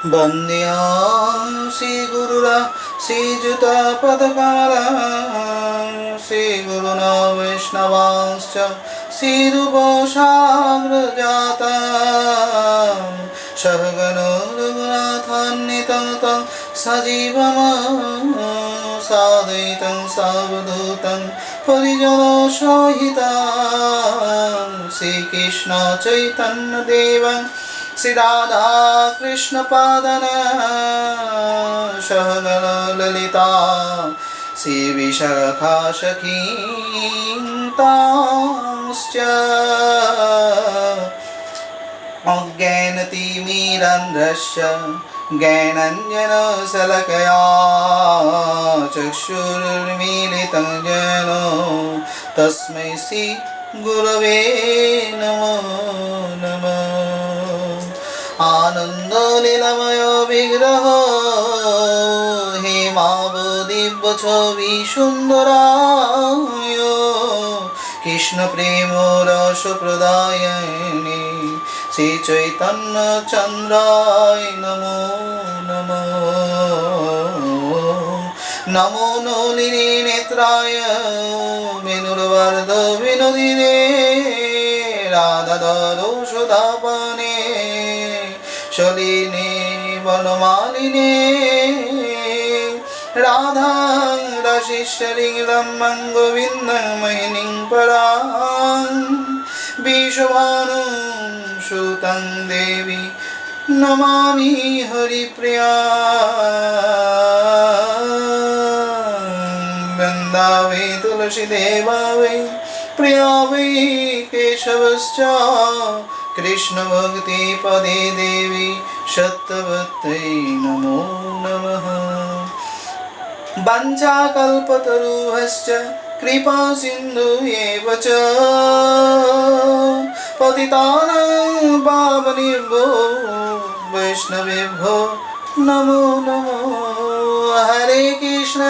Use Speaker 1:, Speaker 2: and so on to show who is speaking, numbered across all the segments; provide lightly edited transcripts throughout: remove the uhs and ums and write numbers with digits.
Speaker 1: वन्द्यां श्रीगुरुरा श्रीयुता पदकमला श्रीगुरुना वैष्णवांश्च श्रीरूपसाग्रजाता सहगणो रघुनाथान्वितं तं सजीवम् साद्वैतं सावधूतं परिजनसहितं श्रीकृष्ण चैतन्यदेवं श्री राधा कृष्ण पादन सहगण ललिता श्री विशाखा सखींतांश्च अज्ञानतिमिरान्धस्य ज्ञानाञ्जनशलाकया चक्षुरुन्मीलितं येन तस्मै श्री गुरवे नमो नमः। आनंद लीलामय विग्रह हेमावदिव्य छवि सुंदराय कृष्ण प्रेम रस प्रदायिनी श्री चैतन्य चंद्राय नमो नमः। नमो नलिनी नेत्राय वेणुर्वर्ध विनोदिने राधाधरो सुधापने शलिने वनमालिने राधा रसिश्वरीं रम्यां गोविन्दं मोहिनीं परां विश्वभानुं सुतं देवी नमामि हरिप्रियां। वृन्दावै तुलसीदेवा वै प्रिया वै केशवश्च कृष्ण भक्ति पदे देवी सत्यवत्यै नमो नमः। वञ्चाकल्पतरुभ्यश्च कृपा सिन्धुभ्येव च पतितानां पावनेभ्यो वैष्णवेभ्यो नमो नमो। हरे कृष्ण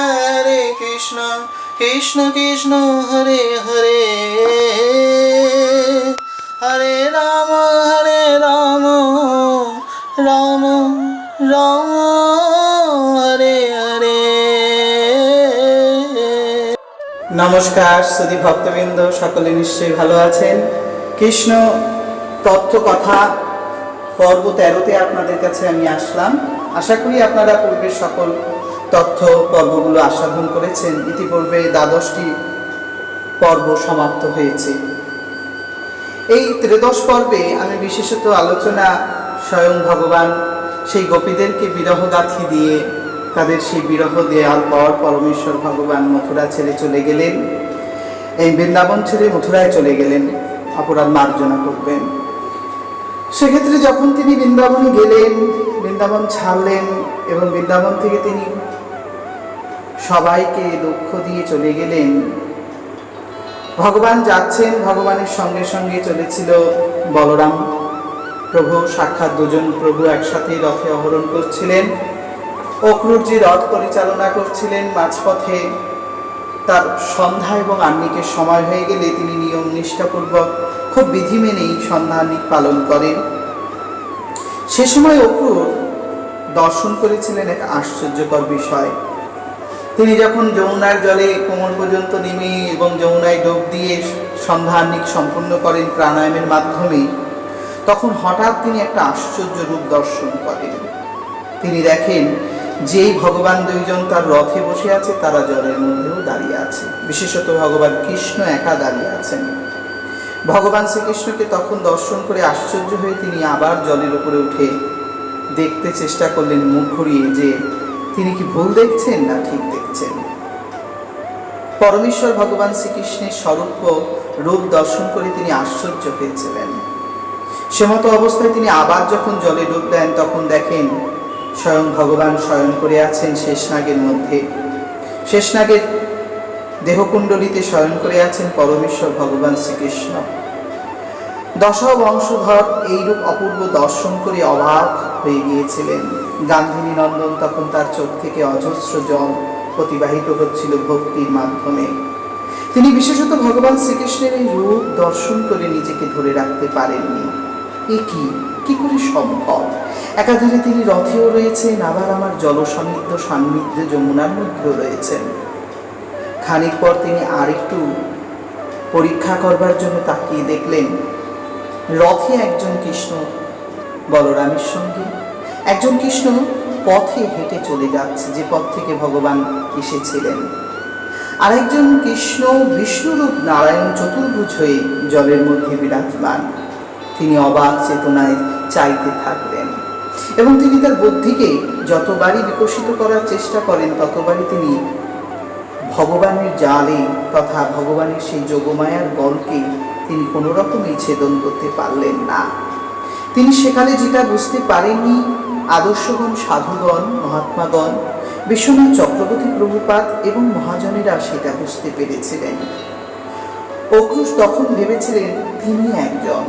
Speaker 1: कृष्ण कृष्ण हरे हरे हरे राम राम राम हरे हरे। नमस्कार सुधी भक्तबृंद सकले निश्चय भालो आছেন। কৃষ্ণ তত্ত্ব কথা পর্ব 13তে আপনাদের কাছে আমি আসলাম। আশা করি আপনারা পূর্বের সকল তথ্য পর্বগুলো আস্বাদন করেছেন। ইতিপূর্বে দ্বাদশটি পর্ব সমাপ্ত হয়েছে। এই ত্রয়োদশ পর্বে আমি বিশেষত আলোচনা স্বয়ং ভগবান সেই গোপীদেরকে বিরহ গাথি দিয়ে তাদের সেই বিরহ দেওয়ার পর পরমেশ্বর ভগবান মথুরা ছেড়ে চলে গেলেন, এই বৃন্দাবন ছেড়ে মথুরায় চলে গেলেন অপরাধ মার্জনা করবেন। সেক্ষেত্রে যখন তিনি বৃন্দাবনে গেলেন, বৃন্দাবন ছাড়লেন এবং বৃন্দাবন থেকে তিনি সবাইকে দুঃখ দিয়ে চলে গেলেন। ভগবান যাচ্ছেন, ভগবানের সঙ্গে সঙ্গে চলেছিল বলরাম প্রভু, সাক্ষাৎ দুজন প্রভু একসাথে রথে আরোহণ করছিলেন। অক্রূরজি রথ পরিচালনা করছিলেন। মাঝপথে তার সন্ধ্যা এবং আহ্নিকের সময় হয়ে গেলে তিনি নিয়ম নিষ্ঠাপূর্বক খুব বিধি মেনেই সন্ধ্যা আহ্নিক পালন করেন। সে সময় অক্রূর দর্শন করেছিলেন এক আশ্চর্যকর বিষয়। তিনি যখন যমুনার জলে কোমর পর্যন্ত নেমে এবং যমুনায় ডুব দিয়ে সন্ধ্যা আহ্নিক সম্পূর্ণ করেন প্রাণায়ামের মাধ্যমে, তখন হঠাৎ তিনি একটা আশ্চর্য রূপ দর্শন করেন। তিনি দেখেন যেই ভগবান দুইজন তার রথে বসে আছে তারা জলের মধ্যেও দাঁড়িয়ে আছে, বিশেষত ভগবান কৃষ্ণ একা দাঁড়িয়ে আছেন। ভগবান শ্রীকৃষ্ণকে তখন দর্শন করে আশ্চর্য হয়ে তিনি আবার জলের উপরে উঠে দেখতে চেষ্টা করলেন মুখ ঘুরিয়ে যে তিনি কি ভুল দেখছেন না ঠিক দেখছেন। পরমেশ্বর ভগবান শ্রীকৃষ্ণের স্বরূপ রূপ দর্শন করে তিনি আশ্চর্য হয়েছিলেন। সেমতো অবস্থায় তিনি আবার যখন জলে ডুব দেন তখন দেখেন স্বয়ং ভগবান শয়ন করে আছেন শেষনাগের মধ্যে। শেষনাগের দেহকুণ্ডলিতে শয়ন করে আছেন পরমেশ্বর ভগবান শ্রীকৃষ্ণ। দশ বংশধর এইরূপ অপূর্ব দর্শন করে অবাক হয়ে গিয়েছিলেন। গান্ধিনী নন্দন তখন তার চোখ থেকে অজস্র জল প্রতিবাহিত হচ্ছিল ভক্তির মাধ্যমে। তিনি বিশেষত ভগবান শ্রীকৃষ্ণের এই রূপ দর্শন করে নিজেকে ধরে রাখতে পারেননি এ কি করে সম্ভব? একাধারে তিনি রথেও রয়েছেন, আবার আমার জলসমৃদ্ধ সান্নিধ্যে যমুনার মধ্যেও রয়েছেন। খানিক পর তিনি আরেকটু পরীক্ষা করবার জন্য তাকিয়ে দেখলেন রথে একজন কৃষ্ণ বলরামের সঙ্গে, একজন কৃষ্ণ পথে হেঁটে চলে যাচ্ছে, যে পথ থেকে ভগবান এসেছিলেন। আরেকজন কৃষ্ণ বিষ্ণুরূপ নারায়ণ চতুর্ভুজ হয়ে জলের মধ্যে বিরাজমান। তিনি অবাক চেতনায় চাইতে থাকলেন এবং তিনি তার বুদ্ধিকে যতবারই বিকশিত করার চেষ্টা করেন ততবারই তিনি ভগবানের জালে তথা ভগবানের সেই যোগমায়ার বলকে তিনি কোনো রকমই ছেদন করতে পারলেন না। তিনি সেখানে যেটা বুঝতে পারেননি, আদর্শগণ, সাধুগণ, মহাত্মাগণ, বিশ্বনাথ চক্রবর্তী প্রভুপাদ এবং মহাজনেরা সেটা বুঝতে পেরেছিলেন। অক্রুশ তখন ভেবেছিলেন তিনি একজন,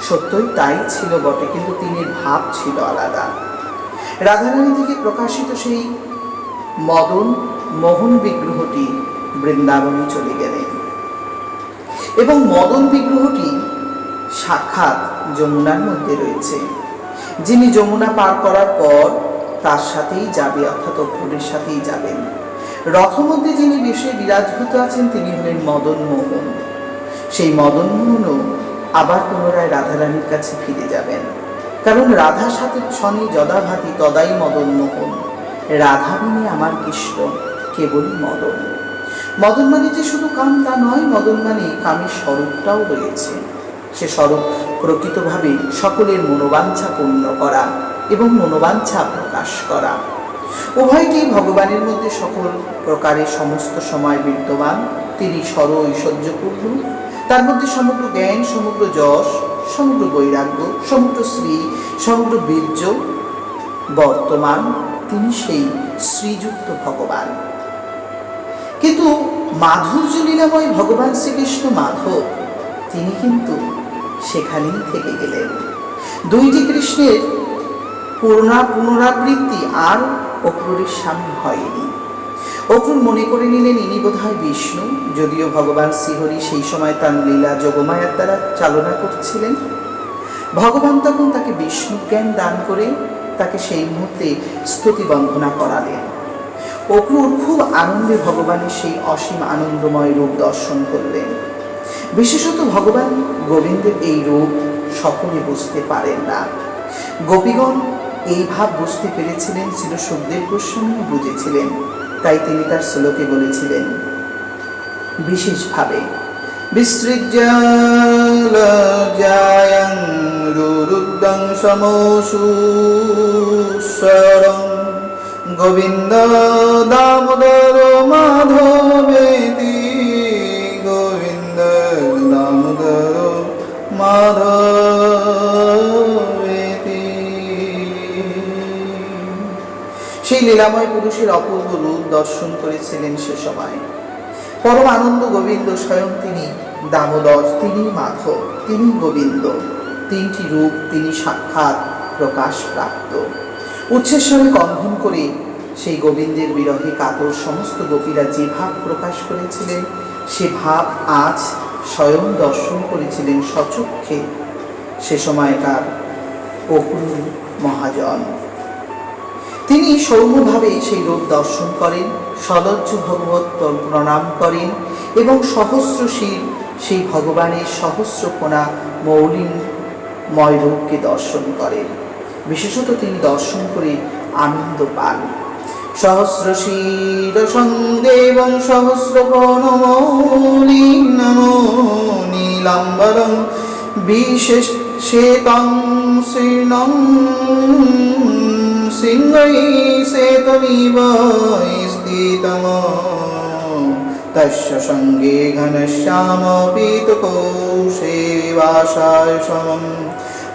Speaker 1: সত্যই তাই ছিল বটে, কিন্তু তিনি ভাব ছিল আলাদা। রাধারানী থেকে প্রকাশিত সেই মদন মোহন বিগ্রহটি বৃন্দাবনে চলে গেলেন এবং মদন বিগ্রহটি সাক্ষাৎ যমুনার মধ্যে রয়েছে। যিনি যমুনা পার করার পর তার সাথেই যাবে, অর্থাৎ অক্রুরের সাথেই যাবেন। রথ মধ্যে যিনি বেশে বিরাজভূত আছেন তিনি হলেন মদন মোহন। সেই মদন মোহনও আবার পুনরায় রাধারানীর কাছে ফিরে যাবেন, কারণ রাধা সাথে শনি যদা ভাতি তদাই মদন মোহন। রাধা বিনে আমার কৃষ্ণ কেবলই মদন। মদন মানে যে শুধু কাম তা নয়, মদন মানে কামের স্বরূপটাও রয়েছে। সে স্বরূপ প্রকৃতভাবে সকলের মনোবাঞ্ছা পূর্ণ করা এবং মনোবাঞ্ছা প্রকাশ করা। উভয়টি ভগবানের মধ্যে সকল প্রকারের সমস্ত সময় বিদ্যমান। তিনি সর ঐশ্বর্যপূর্ণ, তার মধ্যে সমগ্র জ্ঞান, সমগ্র যশ, সমগ্র বৈরাগ্য, সমগ্র শ্রী, সমগ্র বীর্য বর্তমান। তিনি সেই শ্রীযুক্ত ভগবান। কিন্তু মাধুর্য লীলাময় ভগবান শ্রীকৃষ্ণ মাধব তিনি কিন্তু সেখানেই থেকে গেলেন। দুইটি কৃষ্ণের পুনরাবৃত্তি আর অক্রুরের সামনে হয়নি। অক্রুর মনে করে নিলেন ইনি বোধহয় বিষ্ণু, যদিও ভগবান শ্রীহরি সেই সময় তার লীলা যোগমায়ার দ্বারা চালনা করছিলেন। ভগবান তখন তাকে বিষ্ণু জ্ঞান দান করে তাকে সেই মুহূর্তে স্তুতি বন্দনা করালেন। অক্রুর খুব আনন্দে ভগবানের সেই অসীম আনন্দময় রূপ দর্শন করলেন। বিশেষত ভগবান গোবিন্দের এই রূপ সকলে বুঝতে পারেন না। গোপীগণ এই ভাব বুঝতে পেরেছিলেন, ছিল সুখদেব গোস্বামীও বুঝেছিলেন। তাই তিনি তার শ্লোকে বলেছিলেন বিশেষভাবে বিসৃজ্যালজায়ং রুরুদ্দং সমসুস্বরং গোবিন্দ দামোদর মাধবেতি গোবিন্দ দামোদর মাধবেতি। সেই লীলাময় পুরুষের অপূর্ব রূপ দর্শন করেছিলেন সে সময়। পরম আনন্দ গোবিন্দ স্বয়ং তিনি দামোদর, তিনি মাধব, তিনি গোবিন্দ, তিনটি রূপ তিনি সাক্ষাৎ প্রকাশ প্রাপ্ত। উচ্ছেশ্বরে কন্ধন করে সেই গোবিন্দের বিরহে কাতর সমস্ত গোপীরা যে ভাব প্রকাশ করেছিলেন সে ভাব আজ স্বয়ং দর্শন করেছিলেন স্বচক্ষে সে সময়কার অক্রুর মহাজন। তিনি সৌম্যভাবে সেই রূপ দর্শন করেন, সলজ্জ ভগবত প্রণাম করেন এবং সহস্রশীল সেই ভগবানের সহস্রকোণা মৌলিনময় রূপকে দর্শন করেন। বিশেষত তিনি দর্শন করে আনন্দ পান। সহস্রশীল সন্দেবং সহস্রকোণমৌলিনমো নীলাম্বরং বিশেষেতং শীর্ণং সিংহৈ শ্বেতমিব স্থিতম তস্য সঙ্গে ঘনশ্যাম পীতকৌশেবাসায় সমম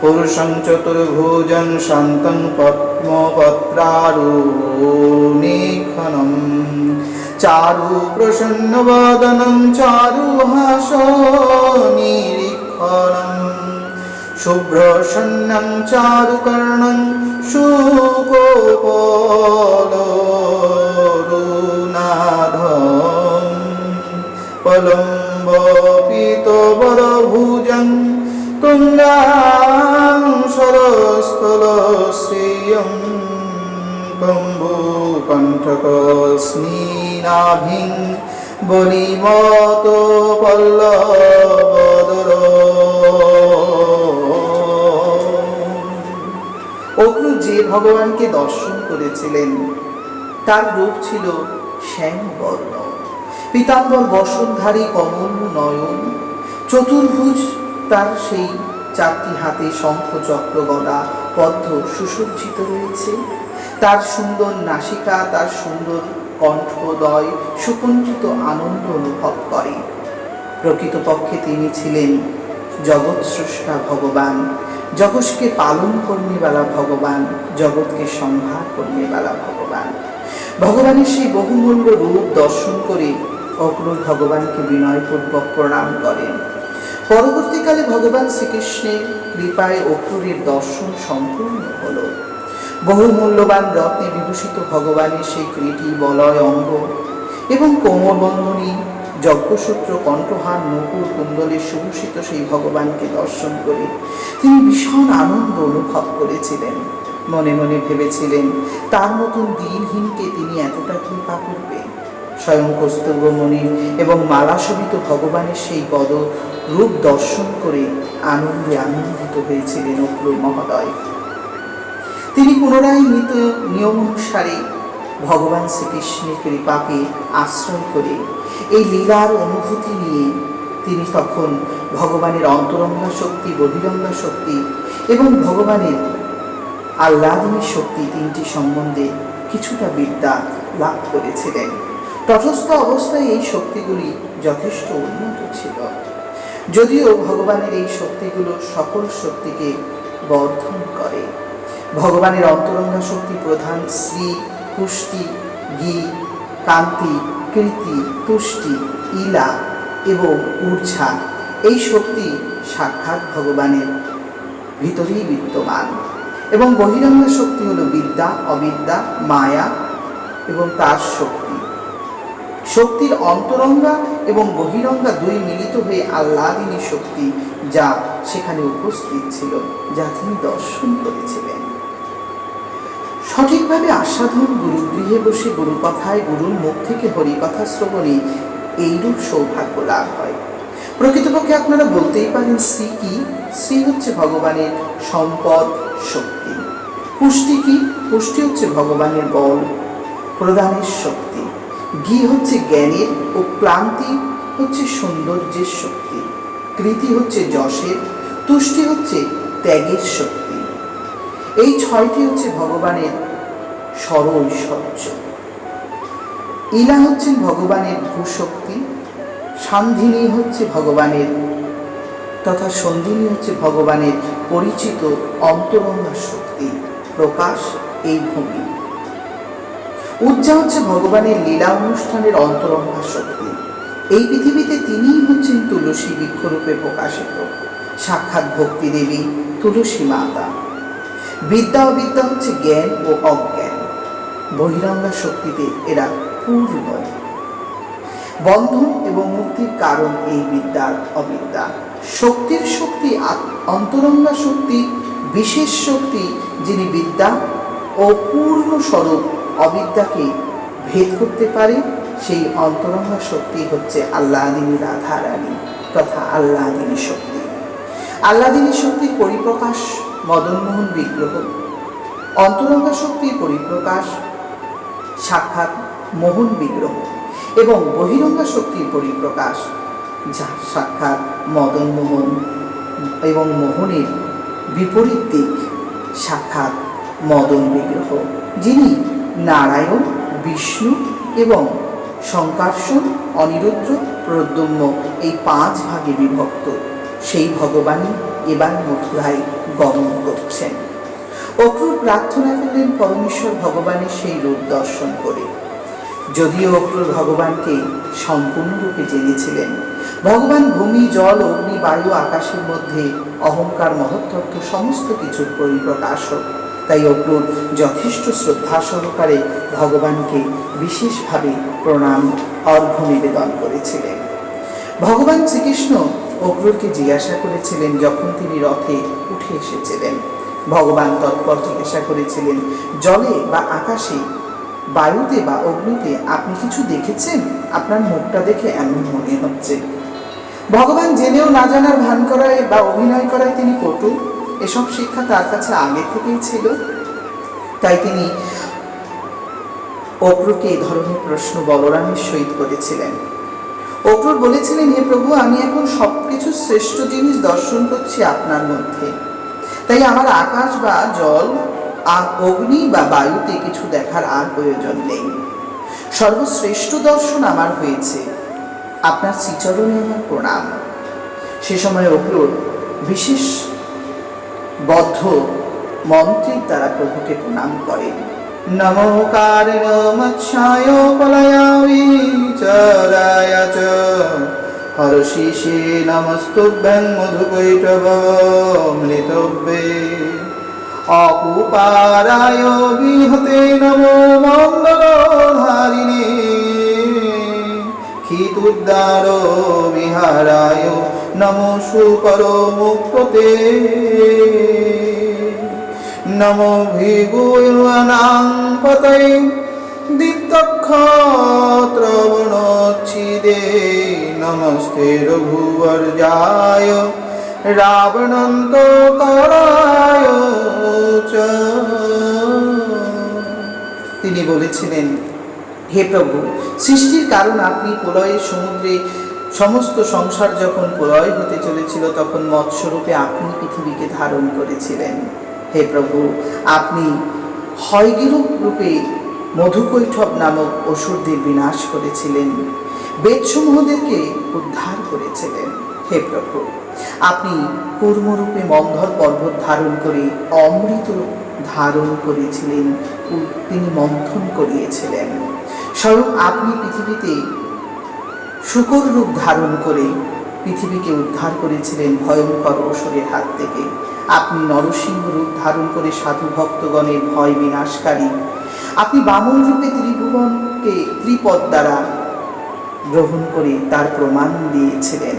Speaker 1: পুরুষং চতুর্ভুজং শান্তং পদ্মপত্রারোণীক্ষণম চারু প্রসন্নবদনং চারুহাসনিরীক্ষণম শুভ্রসন্ন্যং চারুকর্ণং শুকোপলোনাধম পলম্বপিতবরভুজং তুঙ্গাং কম্বু কণ্ঠক স্মিনাভিং বলিমত পল্লবদর। অগ্রু যে ভগবানকে দর্শন করেছিলেন তার রূপ ছিল শ্যামবর্ণ, পীতাম্বর বসনধারী কমল নয়ন, চতুর্ভুজ তার সেই চারটি হাতে শঙ্খ চক্র গদা পদ্ম সুসজ্জিত রয়েছে। তার সুন্দর নাসিকা, তার সুন্দর কণ্ঠদয় সুকুণ্ঠিত আনন্দ অনুভব করে। প্রকৃতপক্ষে তিনি ছিলেন জগৎ স্রষ্টা ভগবান, জগৎকে পালন কর্নেওয়ালা ভগবান, জগৎকে সংহার কর্নেওয়ালা ভগবান। ভগবানের সেই বহুমূল্য রূপ দর্শন করে অক্রূর ভগবানকে বিনয়পূর্বক প্রণাম করেন। পরবর্তীকালে ভগবান শ্রীকৃষ্ণের কৃপায় অক্রূরের দর্শন সম্পূর্ণ হল। বহু মূল্যবান রত্নে বিভূষিত ভগবানের সেই কৃতি বলয় অঙ্গ এবং কোমরবন্ধনী যজ্ঞসূত্র কণ্ঠহার নকুর কুণ্ডলে সুভূষিত সেই ভগবানকে দর্শন করে তিনি ভীষণ আনন্দ অনুভব করেছিলেন। মনে মনে ভেবেছিলেন তার মতন দিনহীনকে তিনি এতটা কৃপা করবে। স্বয়ং কস্তুরবমণি এবং মালাশোভিত ভগবানের সেই পদ রূপ দর্শন করে আনন্দে আনন্দিত হয়েছিলেন অক্রূর মহোদয়। তিনি পুনরায় নিয়ম অনুসারে ভগবান শ্রীকৃষ্ণের কৃপাকে আশ্রয় করে এই লীলার অনুভূতি নিয়ে তিনি তখন ভগবানের অন্তরঙ্গা শক্তি, বহিরঙ্গা শক্তি এবং ভগবানের আহ্লাদিনী শক্তি তিনটি সম্বন্ধে কিছুটা বিদ্যা লাভ করেছিলেন। তটস্থ অবস্থায় এই শক্তিগুলি যথেষ্ট উন্নত ছিল, যদিও ভগবানের এই শক্তিগুলো সকল শক্তিকে বর্ধন করে। ভগবানের অন্তরঙ্গা শক্তি প্রধান শ্রী, পুষ্টি, গি, কান্তি, কীর্তি, তুষ্টি, ইলা এবং ঊর্জা। এই শক্তি সাক্ষাৎ ভগবানের ভিতরেই বিদ্যমান এবং বহিরঙ্গা শক্তি হলো বিদ্যা, অবিদ্যা, মায়া এবং তার শক্তি। শক্তির অন্তরঙ্গা এবং বহিরঙ্গা দুই মিলিত হয়ে আহ্লাদিনী শক্তি, যা সেখানে উপস্থিত ছিল, যা তিনি দর্শন করেছিলেন। সঠিকভাবে আস্বাদন, গুরুগৃহে বসে গুরুকথায়, গুরুর মুখ থেকে হরিকথা শ্রবণে এইরূপ সৌভাগ্য লাভ হয়। প্রকৃতপক্ষে আপনারা বলতেই পারেন শ্রী কি? শ্রী হচ্ছে ভগবানের সম্পদ, শক্তি। পুষ্টি কি? পুষ্টি হচ্ছে ভগবানের বল প্রদানের শক্তি। ঘি হচ্ছে জ্ঞানের ও ক্লান্তি হচ্ছে সৌন্দর্যের শক্তি। কৃতি হচ্ছে যশের, তুষ্টি হচ্ছে ত্যাগের শক্তি। এই ছয়টি হচ্ছে ভগবানের সরৈশ্বর্য। ইলা হচ্ছেন ভগবানের ভূশক্তি, সান্ধিনী হচ্ছে ভগবানের তথা সন্ধিনী হচ্ছে ভগবানের পরিচিত অন্তরঙ্গা শক্তি, প্রকাশ এই ভূমি। উজ্জা হচ্ছে ভগবানের লীলা অনুষ্ঠানের অন্তরঙ্গা শক্তি। এই পৃথিবীতে তিনিই হচ্ছেন তুলসী বৃক্ষরূপে প্রকাশিত, সাক্ষাৎ ভক্তি দেবী তুলসী মাতা। বিদ্যা অবিদ্যা হচ্ছে জ্ঞান ও অজ্ঞান। বহিরঙ্গা শক্তিতে এরা পূর্ণ। বন্ধন এবং মুক্তির কারণ এই বিদ্যার অবিদ্যা। শক্তির শক্তি অন্তরঙ্গা শক্তি, বিশেষ শক্তি যিনি বিদ্যা ও পূর্ণ স্বরূপ অবিদ্যাকে ভেদ করতে পারে, সেই অন্তরঙ্গা শক্তি হচ্ছে আহ্লাদিনী রাধারানী তথা আহ্লাদিনী শক্তি। আহ্লাদিনী শক্তির পরিপ্রকাশ মদনমোহন বিগ্রহ, অন্তরঙ্গা শক্তির পরিপ্রকাশ সাক্ষাৎ মোহন বিগ্রহ এবং বহিরঙ্গা শক্তির পরিপ্রকাশ যা সাক্ষাৎ মদনমোহন এবং মোহনের বিপরীত দিক সাক্ষাৎ মদন বিগ্রহ, যিনি নারায়ণ, বিষ্ণু এবং শঙ্কর্ষণ, অনিরুদ্ধ, প্রদ্যুম্ন এই 5 ভাগে বিভক্ত সেই ভগবানই এবার মথুরায় গমন করছেন। অক্রূর প্রার্থনা করলেন পরমেশ্বর ভগবানের সেই রূপ দর্শন করে। যদিও অক্রূর ভগবানকে সম্পূর্ণরূপে জেনেছিলেন, ভগবান ভূমি, জল, অগ্নি, বায়ু, আকাশের মধ্যে অহংকার, মহত্তত্ত্ব সমস্ত কিছুর পরিপ্রকাশক, তাই অক্রূর যথেষ্ট শ্রদ্ধা সহকারে ভগবানকে বিশেষভাবে প্রণাম অর্ঘ্য নিবেদন করেছিলেন। ভগবান শ্রীকৃষ্ণ অক্রূরকে জিজ্ঞাসা করেছিলেন যখন তিনি রথে উঠে এসেছিলেন, ভগবান তৎপর জিজ্ঞাসা করেছিলেন, জলে বা আকাশে, বায়ুতে বা অগ্নিতে আপনি কিছু দেখেছেন? আপনার মুখটা দেখে এমন মনে হচ্ছে। ভগবান জেনেও না জানার ভান করায় বা অভিনয় করায় তিনি পটু। এসব শিক্ষা তার কাছে আগে থেকেই ছিল। তাই তিনি অক্রূরকে এই ধরনের প্রশ্ন বলরামের সহিত করেছিলেন। অক্রূর বলেছিলেন, হে প্রভু, আমি এখন সবকিছু শ্রেষ্ঠ জিনিস দর্শন করছি আপনার মধ্যে, তাই আমার আকাশ বা জল, অগ্নি বা বায়ুতে কিছু দেখার আর প্রয়োজন নেই। সর্বশ্রেষ্ঠ দর্শন আমার হয়েছে, আপনার শ্রীচরণে আমার প্রণাম। সে সময় অক্রূর বিশেষ বদ্ধ মন্ত্রের দ্বারা প্রভুকে প্রণাম করেন। নমো কারেণ মৎস্যায় পলায়ামি চরায় চ হর্ষিষে নমস্তুভ্যং মধুকৈটভ মৃতব্যে অকুপারায় বিহতে নমো মঙ্গলধারিণে ক্ষিতুদ্দার বিহারায় নমো সুকরো মুক্ততে নমো ভিগুয়নাং পতয়ে দীপ্তক্ষত্রবণচ্ছিদে নমস্তে রঘুবর্যায় রাবণন্তকরায় চ। তিনি বলেছিলেন, হে প্রভু, সৃষ্টির কারণ আপনি। প্রলয়ের সমুদ্রে সমস্ত সংসার যখন প্রলয় হতে চলেছিল, তখন মৎস্যরূপে আপনি পৃথিবীকে ধারণ করেছিলেন। হে প্রভু, আপনি হয়গিরূপ রূপে মধুকৈঠব নামক অসুরদের বিনাশ করেছিলেন, বেদসমূহদেরকে উদ্ধার করেছিলেন। হে প্রভু, আপনি কূর্মরূপে মন্ধর পর্বত ধারণ করে অমৃত ধারণ করেছিলেন, তিনি মন্থন করিয়েছিলেন। স্বয়ং আপনি পৃথিবীতে শূকর রূপ ধারণ করে পৃথিবীকে উদ্ধার করেছিলেন ভয়ঙ্কর অসুরের হাত থেকে। আপনি নরসিংহ রূপ ধারণ করে সাধু ভক্তগণের ভয় বিনাশকারী। আপনি বামন রূপে ত্রিভুবনকে ত্রিপদ দ্বারা গ্রহণ করে তার প্রমাণ দিয়েছিলেন।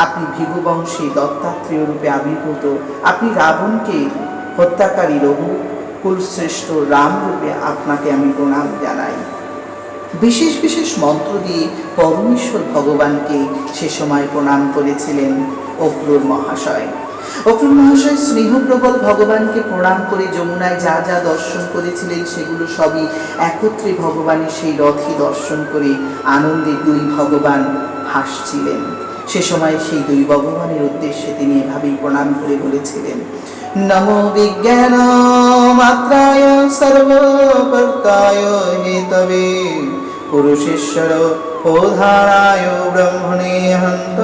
Speaker 1: আপনি ভৃগুবংশী দত্তাত্রেয় রূপে আবির্ভূত। আপনি রাবণকে হত্যাকারী রঘুকুল শ্রেষ্ঠ রাম রূপে আপনাকে আমি প্রণাম জানাই। বিশেষ বিশেষ মন্ত্র দিয়ে পরমেশ্বর ভগবানকে সে সময় প্রণাম করেছিলেন অক্রূর মহাশয়। অক্রূর মহাশয় স্নেহপ্রবল ভগবানকে প্রণাম করে যমুনায় যা যা দর্শন করেছিলেন, সেগুলো সবই একত্রে ভগবানের সেই রথে দর্শন করে আনন্দে দুই ভগবান হাসছিলেন। সে সময় সেই দুই ভগবানের উদ্দেশ্যে তিনি এভাবেই প্রণাম করে বলেছিলেন, নমো বিজ্ঞান মাত্রায় সর্বকর্তায় হেতবে পুরুষেশ্বর প্রধানায় ব্রহ্মণে হন্ত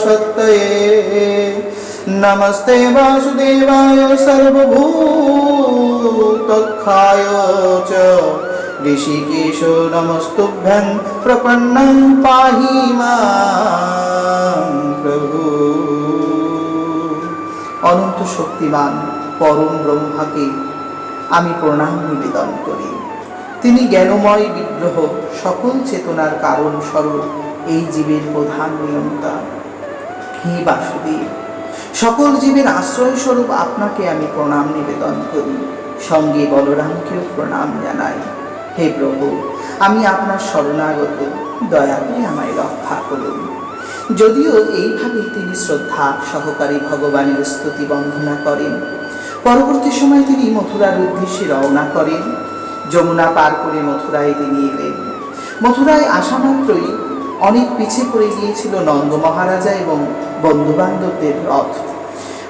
Speaker 1: সত্যয়ে নমস্তে বাসুদেবায় সর্বভূতক্ষায় চ ঋষিকেশ নমস্তুভ্যং প্রপন্নং পাহি মাং প্রভু। অনন্ত শক্তিমান পরম ব্রহ্মাকে আমি প্রণাম নিবেদন করি। তিনি জ্ঞানময় বিগ্রহ, সকল চেতনার কারণ স্বরূপ, এই জীবের প্রধান নিয়ন্তা। হে বাসুদেব, সকল জীবের আশ্রয় স্বরূপ আপনাকে আমি প্রণাম নিবেদন করি, সঙ্গে বলরামকেও প্রণাম জানাই। হে প্রভু, আমি আপনার শরণাগত, দয়া করে আমায় রক্ষা করুন। যদিও এইভাবে তিনি শ্রদ্ধা সহকারে ভগবানের স্তুতি বন্দনা করেন। পরবর্তী সময় তিনি মথুরার উদ্দেশ্যে রওনা করেন। যমুনা পার করে মথুরায় তিনি এলেন। মথুরায় আসা মাত্রই অনেক পিছিয়ে পড়ে গিয়েছিল নন্দ মহারাজা এবং বন্ধুবান্ধবদের রথ।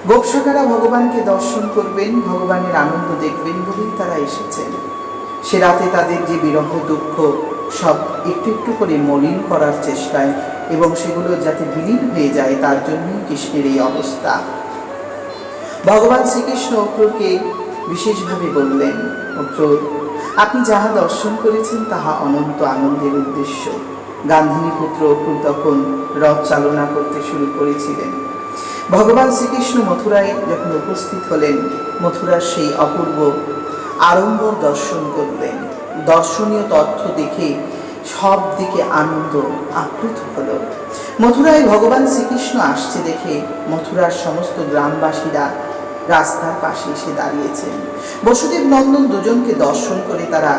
Speaker 1: গোপশাখারা ভগবানকে দর্শন করবেন, ভগবানের আনন্দ দেখবেন বলেই তারা এসেছেন। সে রাতে তাদের যে বিরহ দুঃখ সব একটু একটু করে মলিন করার চেষ্টায় এবং সেগুলো যাতে বিলীন হয়ে যায়, তার জন্যই কৃষ্ণের এই অবস্থা। ভগবান শ্রীকৃষ্ণ অক্রূরকে বিশেষভাবে বললেন, অক্রূর, আপনি যাহা দর্শন করেছেন তাহা অনন্ত আনন্দের উদ্দেশ্য। গান্ধিনী পুত্র অক্রূর তখন রথ চালনা করতে শুরু করেছিলেন। ভগবান শ্রীকৃষ্ণ মথুরায় যখন উপস্থিত হলেন, মথুরার সেই অপূর্ব আড়ম্বর দর্শন করলেন। দর্শনীয় তথ্য দেখে সব দিকে আনন্দ আপ্লুত হল। মথুরায় ভগবান শ্রীকৃষ্ণ আসছে দেখে মথুরার সমস্ত গ্রামবাসীরা রাস্তার পাশে এসে দাঁড়িয়েছেন। বসুদেব নন্দন দুজনকে দর্শন করে তারা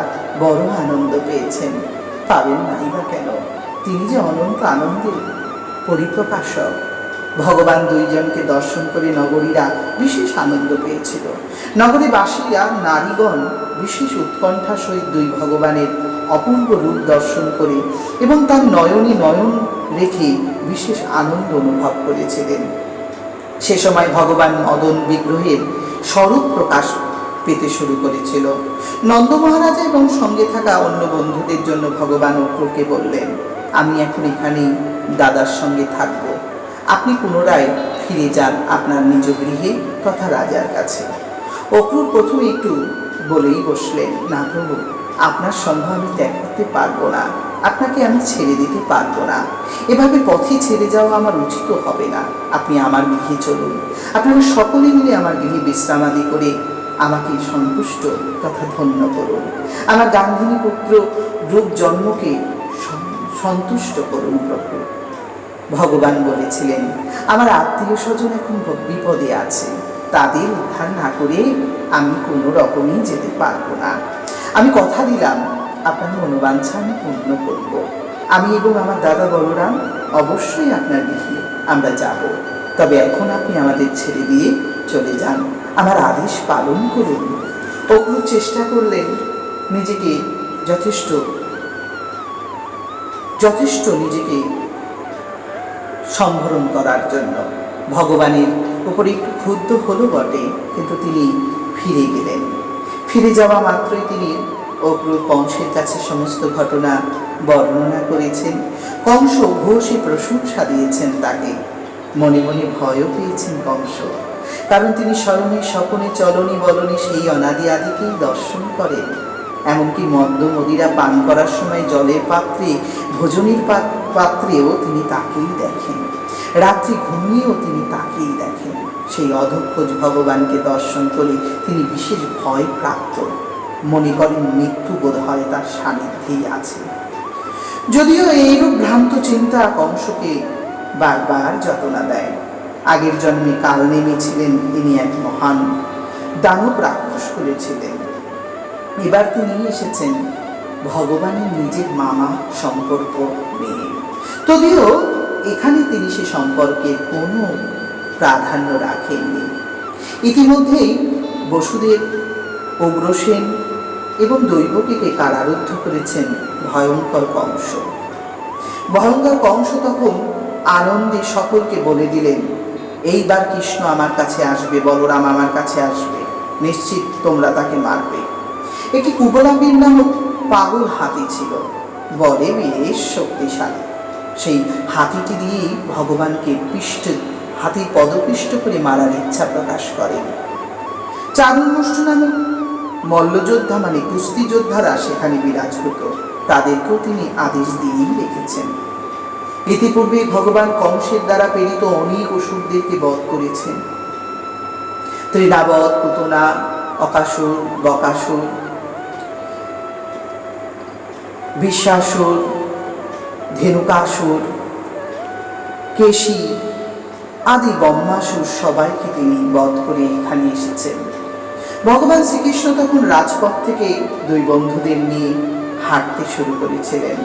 Speaker 1: বড় আনন্দ পেয়েছেন। পাবেন নাই বা কেন, তিনি যে অনন্ত আনন্দের পরিপ্রকাশক। ভগবান দুইজনকে দর্শন করে নগরীরা বিশেষ আনন্দ পেয়েছিল। নগরীবাসীরা নারীগণ বিশেষ উৎকণ্ঠার সহিত দুই ভগবানের অপূর্ব রূপ দর্শন করে এবং তার নয়নে নয়ন রেখে বিশেষ আনন্দ অনুভব করেছিলেন। সে সময় ভগবান মদন বিগ্রহের স্বরূপ প্রকাশ পেতে শুরু করেছিল। নন্দ মহারাজা এবং সঙ্গে থাকা অন্য বন্ধুদের জন্য ভগবান অক্রূরকে বললেন, আমি এখন এখানেই দাদার সঙ্গে থাকব, আপনি পুনরায় ফিরে যান আপনার নিজ গৃহে তথা রাজার কাছে। অক্রূর প্রথমে একটু বলেই বসলেন, না প্রভু, আপনার সঙ্গ আমি ত্যাগ করতে পারবো না, আপনাকে আমি ছেড়ে দিতে পারবো না। এভাবে পথে ছেড়ে যাওয়া আমার উচিত হবে না। আপনি আমার গৃহে চলুন, আপনারা সকলে মিলে আমার গৃহে বিশ্রামাদি করে আমাকে সন্তুষ্ট তথা ধন্য করুন। আমার গান্ধিনী পুত্র রূপ জন্মকে সন্তুষ্ট করুন প্রভু। ভগবান বলেছিলেন, আমার আত্মীয় স্বজন এখন বিপদে আছে, তাদের উদ্ধার না করে আমি কোনো রকমই যেতে পারবো না। আমি কথা দিলাম আপনার মনোবাঞ্ছা আমি পূর্ণ করব। আমি এবং আমার দাদা বলরাম অবশ্যই আপনার গৃহে আমরা যাব, তবে এখন আপনি আমাদের ছেড়ে দিয়ে চলে যান, আমার আদেশ পালন করুন। অক্রূর চেষ্টা করলেন নিজেকে যথেষ্ট নিজেকে সম্বরণ করার জন্য। ভগবানের উপরে একটু ক্ষুব্ধ হলো বটে, কিন্তু তিনি ফিরে গেলেন। ফিরে যাওয়া মাত্রই তিনি অক্রূর কংসের কাছে সমস্ত ঘটনা বর্ণনা করেছেন। কংস ভূয়সী প্রশংসা দিয়েছেন তাকে। মনে মনে ভয়ও পেয়েছেন কংস, কারণ তিনি স্মরণে স্বপনে চলনে বলনে সেই অনাদি আদিকেই দর্শন করেন। এমনকি মদ্য মদিরা পান করার সময় জলের পাত্রে ভোজনের পাত্রেও তিনি তাকেই দেখেন, রাত্রি ঘুমিয়েও তিনি তাকেই দেখেন। সেই অধঃখোজ ভগবানকে দর্শন করে তিনি বিশেষ ভয় প্রাপ্ত, মনে করেন মৃত্যু বোধ হয় তার সান্নিধ্যেই আছে। যদিও এইরূপ ভ্রান্ত চিন্তা কংসকে বারবার যতনা দেয়। আগের জন্মে কাল নেমেছিলেন তিনি এক মহান দানব রাক্ষস করেছিলেন, এবার তিনি এসেছেন ভগবানের নিজের মামা সম্পর্ক নিয়ে। যদিও এখানে তিনি সে সম্পর্কের কোনো প্রাধান্য রাখেননি। ইতিমধ্যেই বসুদেব, উগ্রসেন এবং দৈবকীকে কারারুদ্ধ করেছেন ভয়ঙ্কর কংস। ভয়ঙ্কর কংস তখন আনন্দে সকলকে বলে দিলেন, এইবার কৃষ্ণ আমার কাছে আসবে, বলরাম আমার কাছে আসবে, নিশ্চিত তোমরা তাকে মারবে। একটি কুবলাবীর নামক পাগল হাতি ছিল, বলে বেশ শক্তিশালী। সেই হাতিটি দিয়েই ভগবানকে হাতির পদপিষ্ট করে মারার ইচ্ছা প্রকাশ করেন। চারুন্মুষ্ট নামক মল্লযোদ্ধা মানে কুস্তি যোদ্ধারা সেখানে বিরাজ হতো, তাদেরকেও তিনি আদেশ দিয়েই রেখেছেন। ইতিপূর্বে ভগবান কংসের দ্বারা প্রেরিত অনেক অসুরদেরকে বধ করেছেন। ত্রিনাবত, পুতনা, অকাসুর, বকাসুর, বিশ্বাসুর, ধেনুকাসুর, কেশী আদি ব্রহ্মাসুর সবাইকে তিনি বধ করে এখানে এসেছেন। ভগবান শ্রীকৃষ্ণ তখন রাজপথ থেকে দুই বন্ধুদের নিয়ে হাঁটতে শুরু করেছিলেন।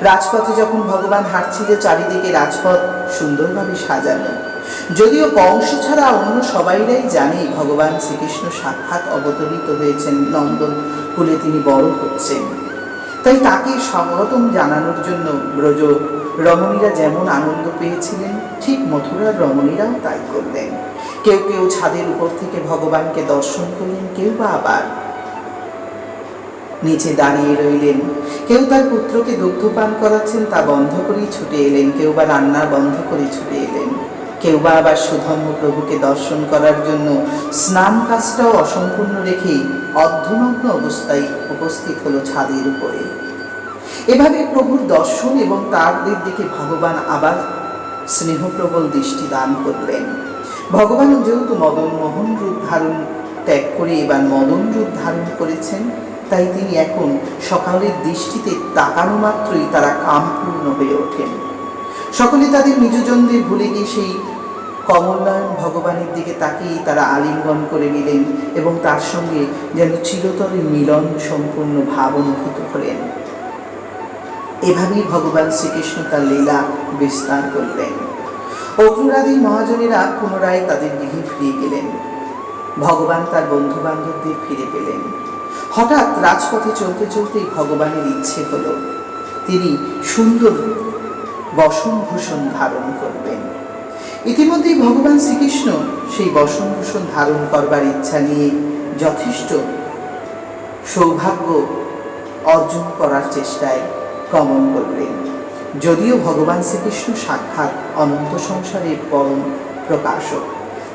Speaker 1: রাজপথে যখন ভগবান হাঁটছিলেন, চারিদিকে রাজপথ সুন্দরভাবে সাজানো। যদিও কংস ছাড়া অন্য সবাইরাই জানে ভগবান শ্রীকৃষ্ণ সাক্ষাৎ অবতরিত হয়েছেন, নন্দন কুলে তিনি বড় হচ্ছেন, তাই তাকে স্বাগতম জানানোর জন্য ব্রজ রমণীরা যেমন আনন্দ পেয়েছিলেন, ঠিক মথুরার রমণীরাও তাই করলেন। কেউ কেউ ছাদের উপর থেকে ভগবানকে দর্শন করলেন, কেউ বা আবার নিচে দাঁড়িয়ে রইলেন। কেউ তার পুত্রকে দুগ্ধপান করাচ্ছেন, তা বন্ধ করেই ছুটে এলেন, কেউ বা রান্না বন্ধ করে ছুটে এলেন, কেউ বা আবার সুধর্ম প্রভুকে দর্শন করার জন্য স্নান কাজটাও অসম্পূর্ণ রেখেই অর্ধনগ্ন অবস্থায় উপস্থিত হলো ছাদের উপরে। এভাবে প্রভুর দর্শন এবং তারদের দিকে ভগবান আবার স্নেহপ্রবল দৃষ্টি দান করলেন। ভগবান যেহেতু মদন মোহন রূপ ধারণ ত্যাগ করে এবার মদন রূপ ধারণ করেছেন, তাই তিনি এখন সকালের দৃষ্টিতে তাকানো মাত্রই তারা কামপূর্ণ হয়ে ওঠেন। সকলে তাদের নিজজনদের ভুলে গিয়ে সেই কমলনয়ন ভগবানের দিকে তাকিয়ে তারা আলিঙ্গন করে নিলেন এবং তার সঙ্গে যেন চিরতরের মিলন সম্পূর্ণ ভাব অনুভূত হলেন। এভাবেই ভগবান শ্রীকৃষ্ণ তার লীলা বিস্তার করলেন। অগ্ররাদী মহাজনেরা পুনরায় তাদের গৃহে ফিরে গেলেন। ভগবান তার বন্ধু বান্ধবদের ফিরে পেলেন। হঠাৎ রাজপথে চলতে চলতেই ভগবানের ইচ্ছে হলো তিনি সুন্দর বসনভূষণ ধারণ করবেন। ইতিমধ্যেই ভগবান শ্রীকৃষ্ণ সেই বসনভূষণ ধারণ করবার ইচ্ছা নিয়ে যথেষ্ট সৌভাগ্য অর্জন করার চেষ্টায় গমন করলেন। যদিও ভগবান শ্রীকৃষ্ণ সাক্ষাৎ অনন্ত সংসারের পরম প্রকাশক,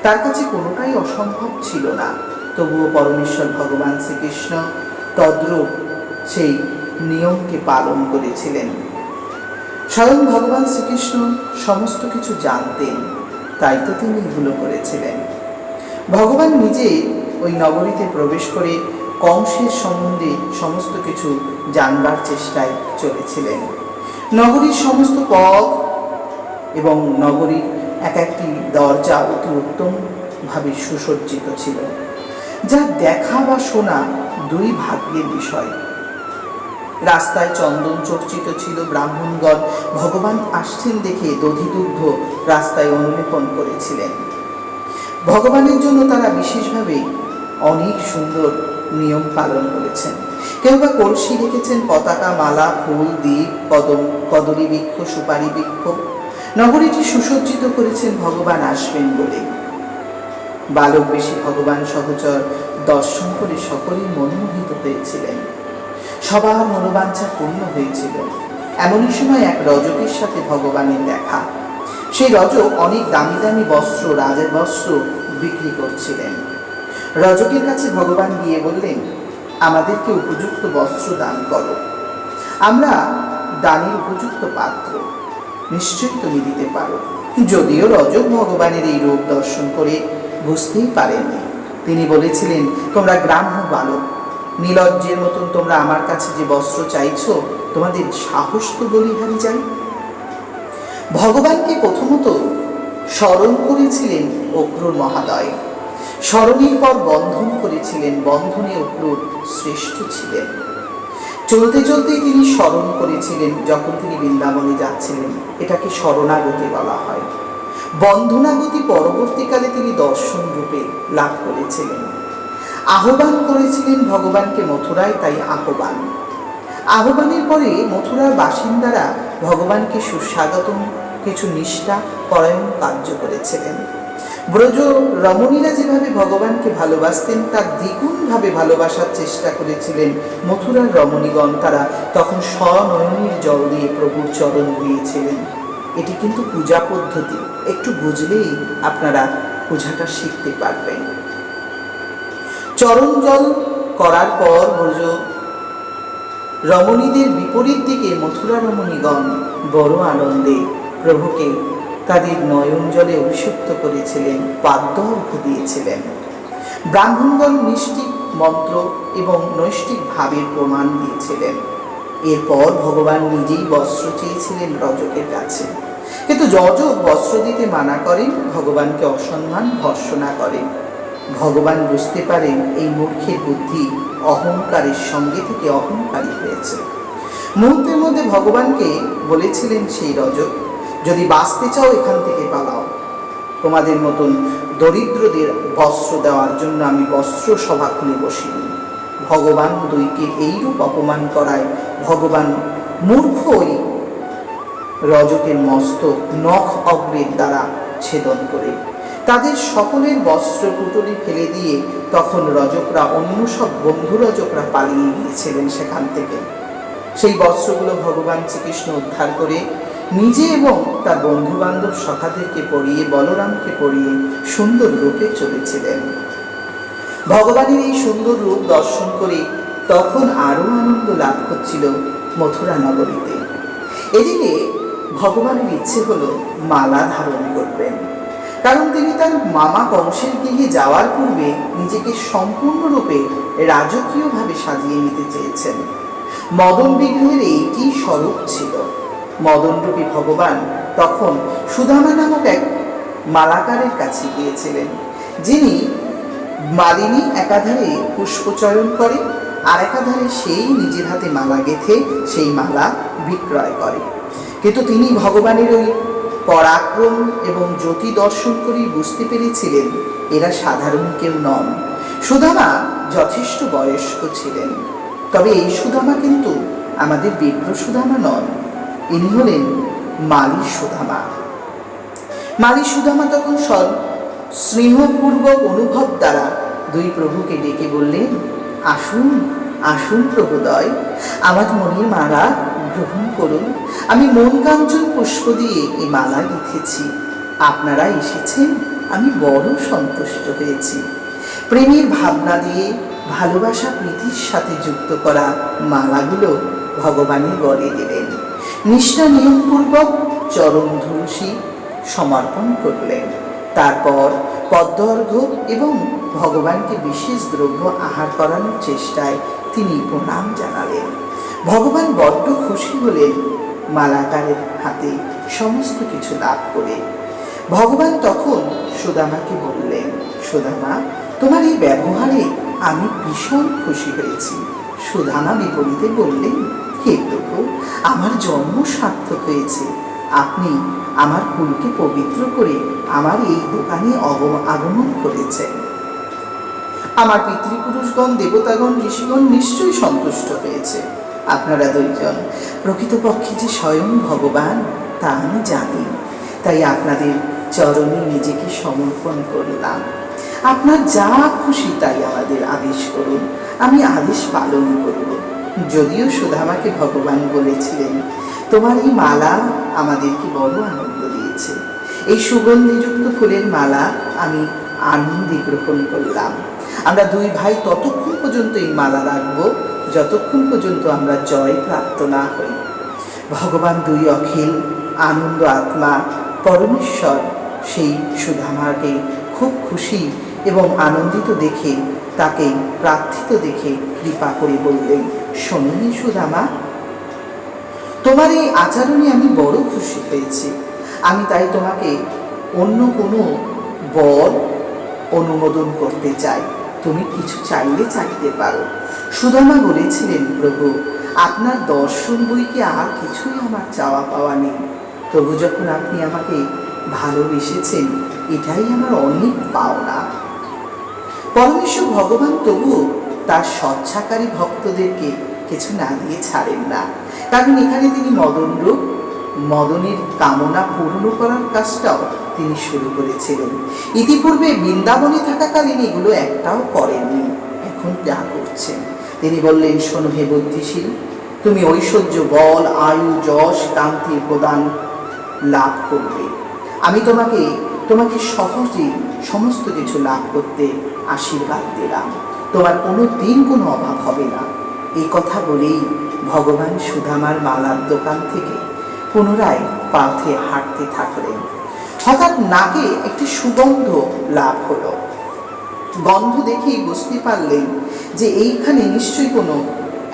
Speaker 1: তার কাছে কোনোটাই অসম্ভব ছিল না, তবুও পরমেশ্বর ভগবান শ্রীকৃষ্ণ তদ্রূপ সেই নিয়মকে পালন করেছিলেন। স্বয়ং ভগবান শ্রীকৃষ্ণ সমস্ত কিছু জানতেন, তাই তো তিনি এগুলো করেছিলেন। ভগবান নিজে ওই নগরীতে প্রবেশ করে কংসের সম্বন্ধে সমস্ত কিছু জানবার চেষ্টায় চলেছিলেন। নগরীর সমস্ত পথ এবং নগরীর এক একটি দরজা অতি উত্তমভাবে সুসজ্জিত ছিল, যা দেখা বা শোনা দুই ভাগ্যের বিষয়। রাস্তায় চন্দন চর্চিত ছিল। ব্রাহ্মণগণ ভগবান আসছেন দেখে দধিদুগ্ধ রাস্তায় অনুলেপন করেছিলেন। ভগবানের জন্য তারা বিশেষভাবে অনেক সুন্দর নিয়ম পালন করেছেন। কেউ বা কলসি রেখেছেন, পতাকা, মালা, ফুল, দ্বীপ, কদলী বৃক্ষ, সুপারি বৃক্ষ। নগরীটি সুসজ্জিত করেছেন ভগবান আসবেন বলে। বালক বেশি ভগবান সহচর দর্শন করে সকলেই মনমোহিত হয়েছিলেন। সবার মনোবাঞ্ছা পূর্ণ হয়েছিল। এমনই সময় এক রজকের সাথে ভগবানের দেখা। সেই রজক অনেক দামি দামি বস্ত্র, রাজের বস্ত্র বিক্রি করছিলেন। রজকের কাছে ভগবান গিয়ে বললেন, আমাদেরকে উপযুক্ত বস্ত্র দান করো, আমরা দানের উপযুক্ত পাত্র, নিশ্চয়ই তুমি দিতে পারো। যদিও রজক ভগবানের এই রূপ দর্শন করে বুঝতেই পারেননি। তিনি বলেছিলেন, তোমরা গ্রাম্য বালক, নীলজ্জের মতন তোমরা আমার কাছে যে বস্ত্র চাইছো, তোমাদের সাহস তো বলিহারি যাই। ভগবানকে প্রথমত স্মরণ করেছিলেন অক্রূর মহাদয়, স্মরণের পর বন্ধন করেছিলেন, বন্ধনে অক্রূর শ্রেষ্ঠ ছিলেন। চলতে চলতেই তিনি স্মরণ করেছিলেন যখন তিনি বৃন্দাবনে যাচ্ছিলেন। এটাকে শরণাগতি বলা হয়। বন্ধনাগতি পরবর্তীকালে তিনি দর্শন রূপে লাভ করেছিলেন। আহ্বান করেছিলেন ভগবানকে মথুরায়, তাই আহ্বান। আহ্বানের পরে মথুরার বাসিন্দারা ভগবানকে সুস্বাগতম কিছু নিষ্ঠা পরায়ণ কার্য করেছিলেন। ব্রজ রমণীরা যেভাবে ভগবানকে ভালোবাসতেন তার দ্বিগুণভাবে ভালোবাসার চেষ্টা করেছিলেন মথুরার রমণীগণ। তারা তখন স্বনয়নের জল দিয়ে প্রভুর চরণ ধুয়েছিলেন। এটি কিন্তু পূজা পদ্ধতি, একটু বুঝলেই আপনারা পূজাটা শিখতে পারবেন। চরণ জল করার পর ব্রজ রমণীদের বিপরীত দিকে মথুরা রমণীগণ বড় আনন্দে প্রভুকে তাদের নয়ন জলে অভিষিক্ত করেছিলেন, পাদ্য অর্ঘ্য দিয়েছিলেন। ব্রাহ্মণগণ নিষ্ঠিক মন্ত্র এবং নৈষ্ঠিক ভাবের প্রমাণ দিয়েছিলেন। এরপর ভগবান নিজেই বস্ত্র চেয়েছিলেন রজকের কাছে, কিন্তু রজক বস্ত্র দিতে মানা করেন, ভগবানকে অসম্মান ভর্ৎসনা করেন। ভগবান বুঝতে পারেন এই মূর্খের বুদ্ধি অহংকারের সঙ্গে থেকে অহংকারী হয়েছে। মুহূর্তের মধ্যে ভগবানকে বলেছিলেন সেই রজক, যদি বাঁচতে চাও এখান থেকে পালাও। তোমাদের মতন দরিদ্রদের বস্ত্র দেওয়ার জন্য আমি বস্ত্র সভা খুলে বসিনি। ভগবান দুইকে এইরূপ অপমান করায় ভগবান মূর্খ ওই রজকের মস্তক নখ অগ্রের দ্বারা ছেদন করে তাদের সকলের বস্ত্র পুটলি ফেলে দিয়ে তখন রজকরা, অন্য সব বন্ধু রজকরা পালিয়ে গিয়েছিলেন সেখান থেকে। সেই বস্ত্রগুলো ভগবান শ্রীকৃষ্ণ উদ্ধার করে নিজে এবং তার বন্ধু বান্ধব সখাদেরকে পরিয়ে, বলরামকে পরিয়ে সুন্দর রূপে চলেছিলেন। ভগবানের এই সুন্দর রূপ দর্শন করে তখন আরো আনন্দ লাভ হচ্ছিল মথুরা নগরীতে। এদিকে ভগবানের ইচ্ছে হলো মালা ধারণ করবেন, কারণ তিনি তার মামা কংসের গৃহে যাওয়ার পূর্বে নিজেকে সম্পূর্ণরূপে রাজকীয়ভাবে সাজিয়ে নিতে চেয়েছেন। মদন বিগ্রহের এইটি স্বরূপ ছিল। মদনরূপী ভগবান তখন সুদামা নামক এক মালাকারের কাছে গিয়েছিলেন, যিনি মালিনী একাধারে পুষ্পচয়ন করে আর একাধারে সেই নিজের হাতে মালা গেঁথে সেই মালা বিক্রয় করে। কিন্তু তিনি ভগবানের ওই পরাক্রম এবং জ্যোতি দর্শন করেই বুঝতে পেরেছিলেন এরা সাধারণ কেউ নন। সুদামা যথেষ্ট বয়স্ক ছিলেন, তবে এই সুদামা কিন্তু আমাদের বিপ্র সুদামা নন, ইনি হলেন মালি সুদামা। মালি সুদামা তখন স্নেহপূর্বক অনুভব দ্বারা দুই প্রভুকে ডেকে বললেন, আসুন আসুন প্রভুদয়, আমার মনের মালা গ্রহণ করুন। আমি মন কাঞ্চন পুষ্প দিয়ে এই মালা গেঁথেছি, আপনারা এসেছেন, আমি বড় সন্তুষ্ট হয়েছি। প্রেমের ভাবনা দিয়ে ভালোবাসা প্রীতির সাথে যুক্ত করা মালাগুলো ভগবানের গলে দিলেন। নিষ্ঠা নিয়মপূর্বক চরণ ধুলসী সমর্পণ করলেন। তারপর পদ্মর্ঘ্য এবং ভগবানকে বিশেষ দ্রব্য আহার করানোর চেষ্টায় তিনি প্রণাম জানালেন। ভগবান বড্ড খুশি হলেন মালাকারের হাতে সমস্ত কিছু লাভ করে। ভগবান তখন সুদামাকে বললেন, সুদামা, তোমার এই ব্যবহারে আমি ভীষণ খুশি হয়েছি। সুদামা বিপরীতে বললেন, হে প্রভু, আমার জন্ম সার্থক হয়েছে। আপনি আমার কুলকে পবিত্র করে আমার এই দোকানে আগমন করেছেন। আমার পিতৃপুরুষগণ, দেবতাগণ, ঋষিগণ নিশ্চয়ই সন্তুষ্ট হয়েছে। আপনারা দুইজন প্রকৃতপক্ষে যে স্বয়ং ভগবান তা আমি জানি, তাই আপনাদের চরণে নিজেকে সমর্পণ করলাম। আপনার যা খুশি তাই আমাদের আদেশ করুন, আমি আদেশ পালন করব। যদিও সুদামাকে ভগবান বলেছিলেন, তোমার এই মালা আমাদেরকে বড় আনন্দ দিয়েছে, এই সুগন্ধিযুক্ত ফুলের মালা আমি আনন্দে গ্রহণ করলাম। আমরা দুই ভাই ততক্ষণ পর্যন্ত এই মালা রাখবো যতক্ষণ পর্যন্ত আমরা জয় প্রাপ্ত না হই। ভগবান দুই অখিল আনন্দ আত্মা পরমেশ্বর সেই সুদামাকে খুব খুশি এবং আনন্দিত দেখে, তাকে প্রার্থিত দেখে কৃপা করে বললেন, শোনুন সুদামা, তোমার এই আচরণে আমি বড় খুশি হয়েছি। আমি তাই তোমাকে অন্য কোনো বর অনুমোদন করতে চাই। তুমি কিছু চাইলে চাইতে পারো। সুদামা বলেছিলেন, প্রভু, আপনার দর্শন বইকে আর কিছুই আমার চাওয়া পাওয়া নেই। তবু যখন আপনি আমাকে ভালোবেসেছেন, এটাই আমার অনেক পাওনা। পরমেশ্বর ভগবান তবু তার স্বচ্ছাকারী ভক্তদেরকে কিছু না দিয়ে ছাড়েন না, কারণ এখানে তিনি মদনের কামনা পূর্ণ করার কাজটাও তিনি শুরু করেছিলেন। ইতিপূর্বে বৃন্দাবনে থাকাকালীন এগুলো একটাও করেননি, এখন যা করছেন। তিনি বললেন, শোনো হে বুদ্ধিশীল, তুমি ঐশ্বর্য, বল, আয়ু, যশ, কান্তির প্রদান লাভ করবে। আমি তোমাকে সহজে সমস্ত কিছু লাভ করতে আশীর্বাদ দিলাম। তোমার কোনো দিন কোনো অভাব হবে না। এই কথা বলেই ভগবান সুদামার মালার দোকান থেকে পুনরায় পথে হাঁটতে থাকলেন। হঠাৎ নাকে একটি সুগন্ধ লাভ হলো। গন্ধ দেখেই বুঝতে পারলেন যে এইখানে নিশ্চয়ই কোনো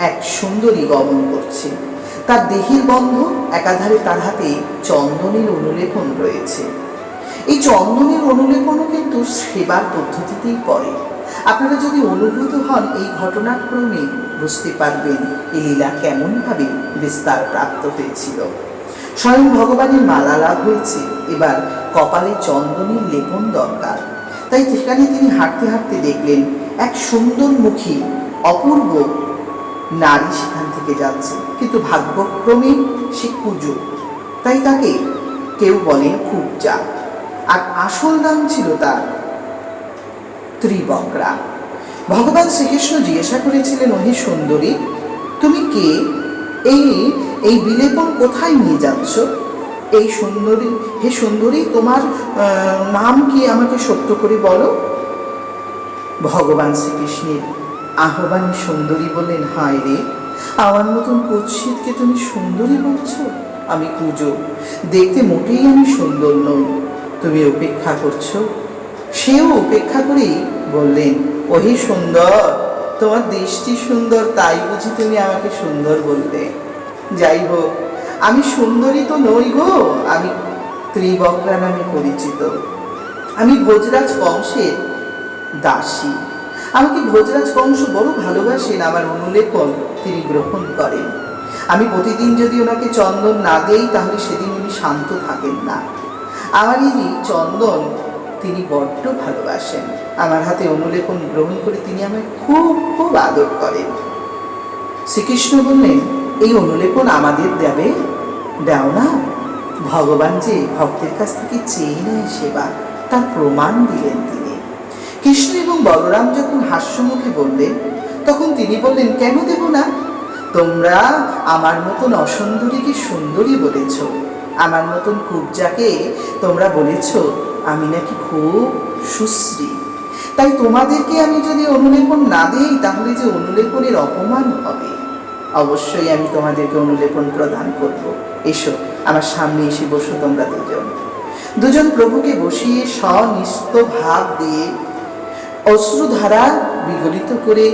Speaker 1: এক সুন্দরী গমন করছে। তার দেহের গন্ধ, একাধারে তার হাতে চন্দনের অনুলেপন রয়েছে। এই চন্দনের অনুলেপনও কিন্তু সেবার পদ্ধতিতেই পড়ে। আপনারা যদি অনুভূত হন এই ঘটনাক্রমে বুঝতে পারবেন এই লীলা কেমনভাবে বিস্তার প্রাপ্ত হয়েছিল। স্বয়ং ভগবানের মালা লাভ হয়েছে, এবার কপালে চন্দনের লেপন দরকার। তাই সেখানে তিনি হাঁটতে হাঁটতে দেখলেন এক সুন্দরমুখী অপূর্ব নারী সেখান থেকে যাচ্ছে, কিন্তু ভাগ্যক্রমে সে কুজো, তাই তাকে কেউ বলেন কুবজা, আর আসল নাম ছিল তার ত্রিবক্রা। ভগবান শ্রীকৃষ্ণ জিজ্ঞাসা করেছিলেন, ওহে সুন্দরী, তুমি কে? এই বিলেপন কোথায় নিয়ে যাচ্ছ? এই সুন্দরী, হে সুন্দরী, তোমার নাম কি, আমাকে সত্য করে বলো। ভগবান শ্রীকৃষ্ণের আহ্বানে সুন্দরী বললেন, হায় রে, আমার মতন কুৎসিতকে তুমি সুন্দরী বলছো? আমি কুজো, দেখতে মোটেই আমি সুন্দর নই। তুমি উপেক্ষা করছো? সেও উপেক্ষা করেই বললেন, ওহে সুন্দর, তোমার দৃষ্টি সুন্দর, তাই বুঝি তুমি আমাকে সুন্দর বললে? যাই হোক, আমি সুন্দরী তো নই গো, আমি ত্রিবক্রা নামে পরিচিত। আমি ভোজরাজ বংশের দাসী। আমাকে ভোজরাজ বংশ বড় ভালোবাসেন। আমার অনুলেপন তিনি গ্রহণ করেন। আমি প্রতিদিন যদি ওনাকে চন্দন না দেই তাহলে সেদিন উনি শান্ত থাকেন না। আমার এই চন্দন তিনি বড্ড ভালোবাসেন। আমার হাতে অনুলেপন গ্রহণ করে তিনি আমায় খুব খুব আদর করেন। শ্রীকৃষ্ণ বললেন, এই অনুলেপন আমাদের দেবে, দাও না। ভগবান যে ভক্তের কাছ থেকে চেয়ে নেয় সেবা, তার প্রমাণ দিলেন তিনি। কৃষ্ণ এবং বলরাম যখন হাস্যমুখে বললেন, তখন তিনি বললেন, কেন দেব না? তোমরা আমার মতন অসুন্দরীকে সুন্দরী বলেছ, আমার মতন কুবজাকে তোমরা বলেছ আমি নাকি খুব সুশ্রী। তাই তোমাদেরকে আমি যদি অনুলেপন না দিই তাহলে যে অনুলেপনের অপমান হবে। অবশ্যই আমি তোমাদেরকে অনুলেপন প্রদান করব। এসো, আমার সামনে এসে বসো তোমরা দুজন প্রভুকে বসিয়ে স্বনিষ্ঠ ভাব দিয়ে অশ্রুধারা বিগলিত করে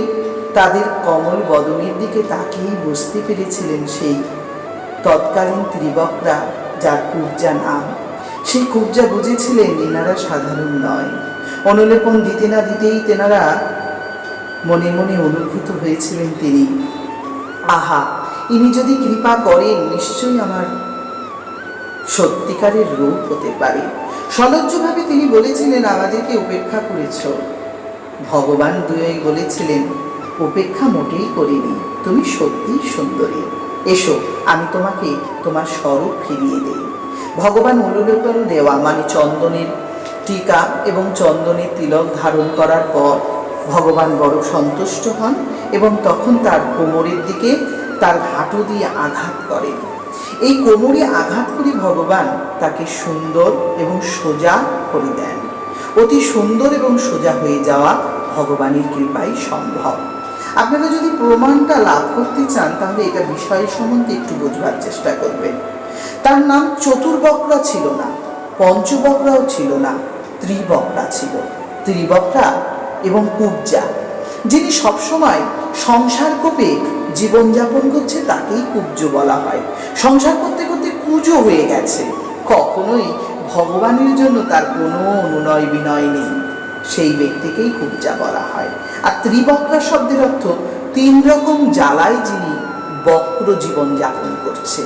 Speaker 1: তাদের কমল বদনের দিকে তাকিয়ে বুঝতে পেরেছিলেন সেই তৎকালীন ত্রিবক্রা, যার কুবজা নাম। সেই কুবজা বুঝেছিলেন এনারা সাধারণ নয়। অনুলেপন দিতে না দিতেই তেনারা মনে মনে অনুভূত হয়েছিলেন তিনি, আহা, ইনি যদি কৃপা করেন নিশ্চয়ই আমার সত্যিকারের রূপ হতে পারে। সলজ্জভাবে তিনি বলেছিলেন, আমাদেরকে উপেক্ষা করেছ। ভগবান দুই বলেছিলেন, উপেক্ষা মোটেই করিনি, তুমি সত্যিই সুন্দরী। এসো, আমি তোমাকে তোমার স্বরূপ ফিরিয়ে দেই। ভগবান অনুলেপন দেওয়া মানে চন্দনের টিকা এবং চন্দনের তিলক ধারণ করার পর ভগবান বড় সন্তুষ্ট হন এবং তখন তার কোমরের দিকে তার হাঁটু দিয়ে আঘাত করেন। এই কোমরে আঘাত করে ভগবান তাকে সুন্দর এবং সোজা করে দেন। অতি সুন্দর এবং সোজা হয়ে যাওয়া ভগবানের কৃপায় সম্ভব। আপনারা যদি প্রমাণটা লাভ করতে চান তাহলে এটা বিষয় সম্বন্ধে একটু বোঝবার চেষ্টা করবেন। তার নাম চতুর্বক্রা ছিল না, পঞ্চবক্রাও ছিল না, ত্রিবক্রা ছিল। ত্রিবক্রা এবং কুবজা, যিনি সবসময় সংসার কোপে জীবনযাপন করছে তাকেই কুব্জ বলা হয়। সংসার করতে করতে কুজো হয়ে গেছে, কখনোই ভগবানের জন্য তার কোনো অনুনয় বিনয় নেই, সেই ব্যক্তিকেই কুব্জা বলা হয়। আর ত্রিবক্রা শব্দের অর্থ তিন রকম জ্বালায় যিনি বক্র জীবন যাপন করছে।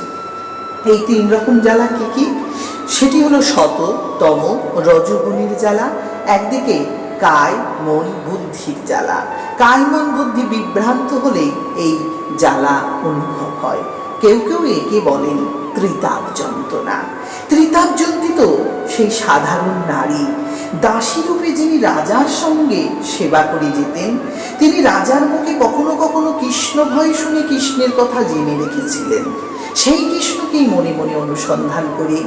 Speaker 1: এই তিন রকম জ্বালা কি কি? সেটি হলো শত, তম, রজগুণের জ্বালা। একদিকে কায়, মন, বুদ্ধির জ্বালা। কায়, মন, বুদ্ধি বিভ্রান্ত হলেই এই জ্বালা অনুভব হয়। কেউ কেউ একে বলেন ত্রিতাপ যন্ত্রণা। ত্রিতাপ যন্ত্রিত সেই সাধারণ নারী দাসী রূপে যিনি রাজার সঙ্গে সেবা করে যেতেন, তিনি রাজার মুখে কখনো কখনো কৃষ্ণ ভয় শুনে কৃষ্ণের কথা জেনে রেখেছিলেন। সেই কৃষ্ণকেই মনে মনে অনুসন্ধান করে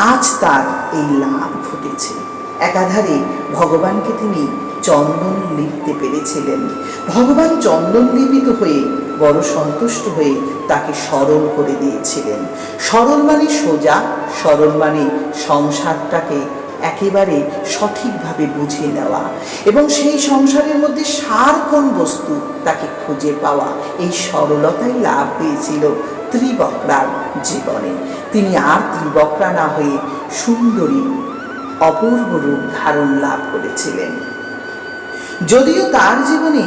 Speaker 1: আজ তার এই লাভ ঘটেছে। একাধারে ভগবানকে তিনি চন্দন লিপতে পেরেছিলেন। ভগবান চন্দন লিপিত হয়ে বড় সন্তুষ্ট হয়ে তাকে সরল করে দিয়েছিলেন। সরল মানে সোজা, সরল মানে সংসারটাকে একেবারে সঠিকভাবে বুঝে নেওয়া এবং সেই সংসারের মধ্যে সার কোন বস্তু তাকে খুঁজে পাওয়া। এই সরলতাই লাভ হয়েছিল ত্রিবক্রার জীবনে। তিনি আর ত্রিবক্রা না হয়ে সুন্দরী অপূর্ব রূপ ধারণ লাভ করেছিলেন। যদিও তার জীবনে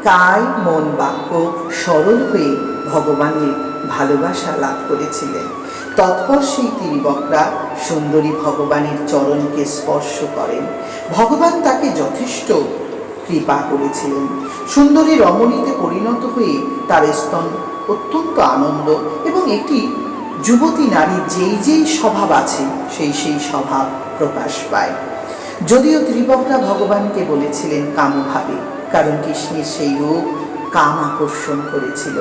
Speaker 1: কায়, মন, বাক্য সরল হয়ে ভগবানের ভালোবাসা লাভ করেছিলেন, তৎপর সেই ত্রিবক্রা সুন্দরী ভগবানের চরণকে স্পর্শ করেন। ভগবান তাকে যথেষ্ট কৃপা করেছিলেন। সুন্দরী রমণীতে পরিণত হয়ে তার স্তন অত্যন্ত আনন্দ এবং একটি যুবতী নারীর যেই যেই স্বভাব আছে সেই সেই স্বভাব প্রকাশ পায়। যদিও ত্রিবক্রা ভগবানকে বলেছিলেন কামভাবে, কারণ কৃষ্ণের সেই রূপ কাম আকর্ষণ করেছিল।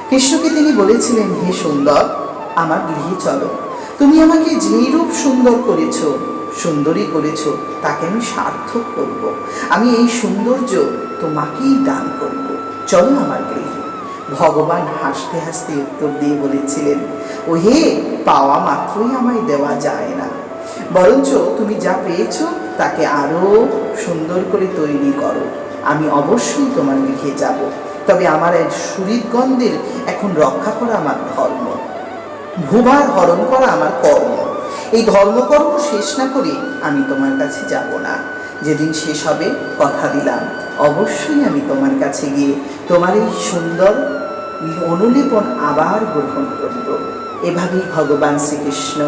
Speaker 1: কৃষ্ণকে তিনি বলেছিলেন, হে সুন্দর, আমার গৃহে চলো, তুমি আমাকে যেই রূপ সুন্দর করেছ, সুন্দরী করেছ, তাকে আমি সার্থক করব। আমি এই সৌন্দর্য তোমাকেই দান করব, চলো আমার গৃহে। ভগবান হাসতে হাসতে উত্তর দিয়ে বলেছিলেন, ও হে, পাওয়া মাত্রই আমায় দেওয়া যায় না, বরঞ্চ তুমি যা পেয়েছ তাকে আরো সুন্দর করে তৈরি করো। আমি অবশ্যই তোমার গৃহে যাব, তবে আমার এই সুহৃদগণদের এখন রক্ষা করা আমার ধর্ম, ভূভার হরণ করা আমার কর্ম। এই ধর্মকর্ম শেষ না করে আমি তোমার কাছে যাব না। যেদিন শেষ হবে কথা দিলাম অবশ্যই আমি তোমার কাছে গিয়ে তোমার এই সুন্দর অনুলেপন আবার গ্রহণ করব। এভাবেই ভগবান শ্রীকৃষ্ণ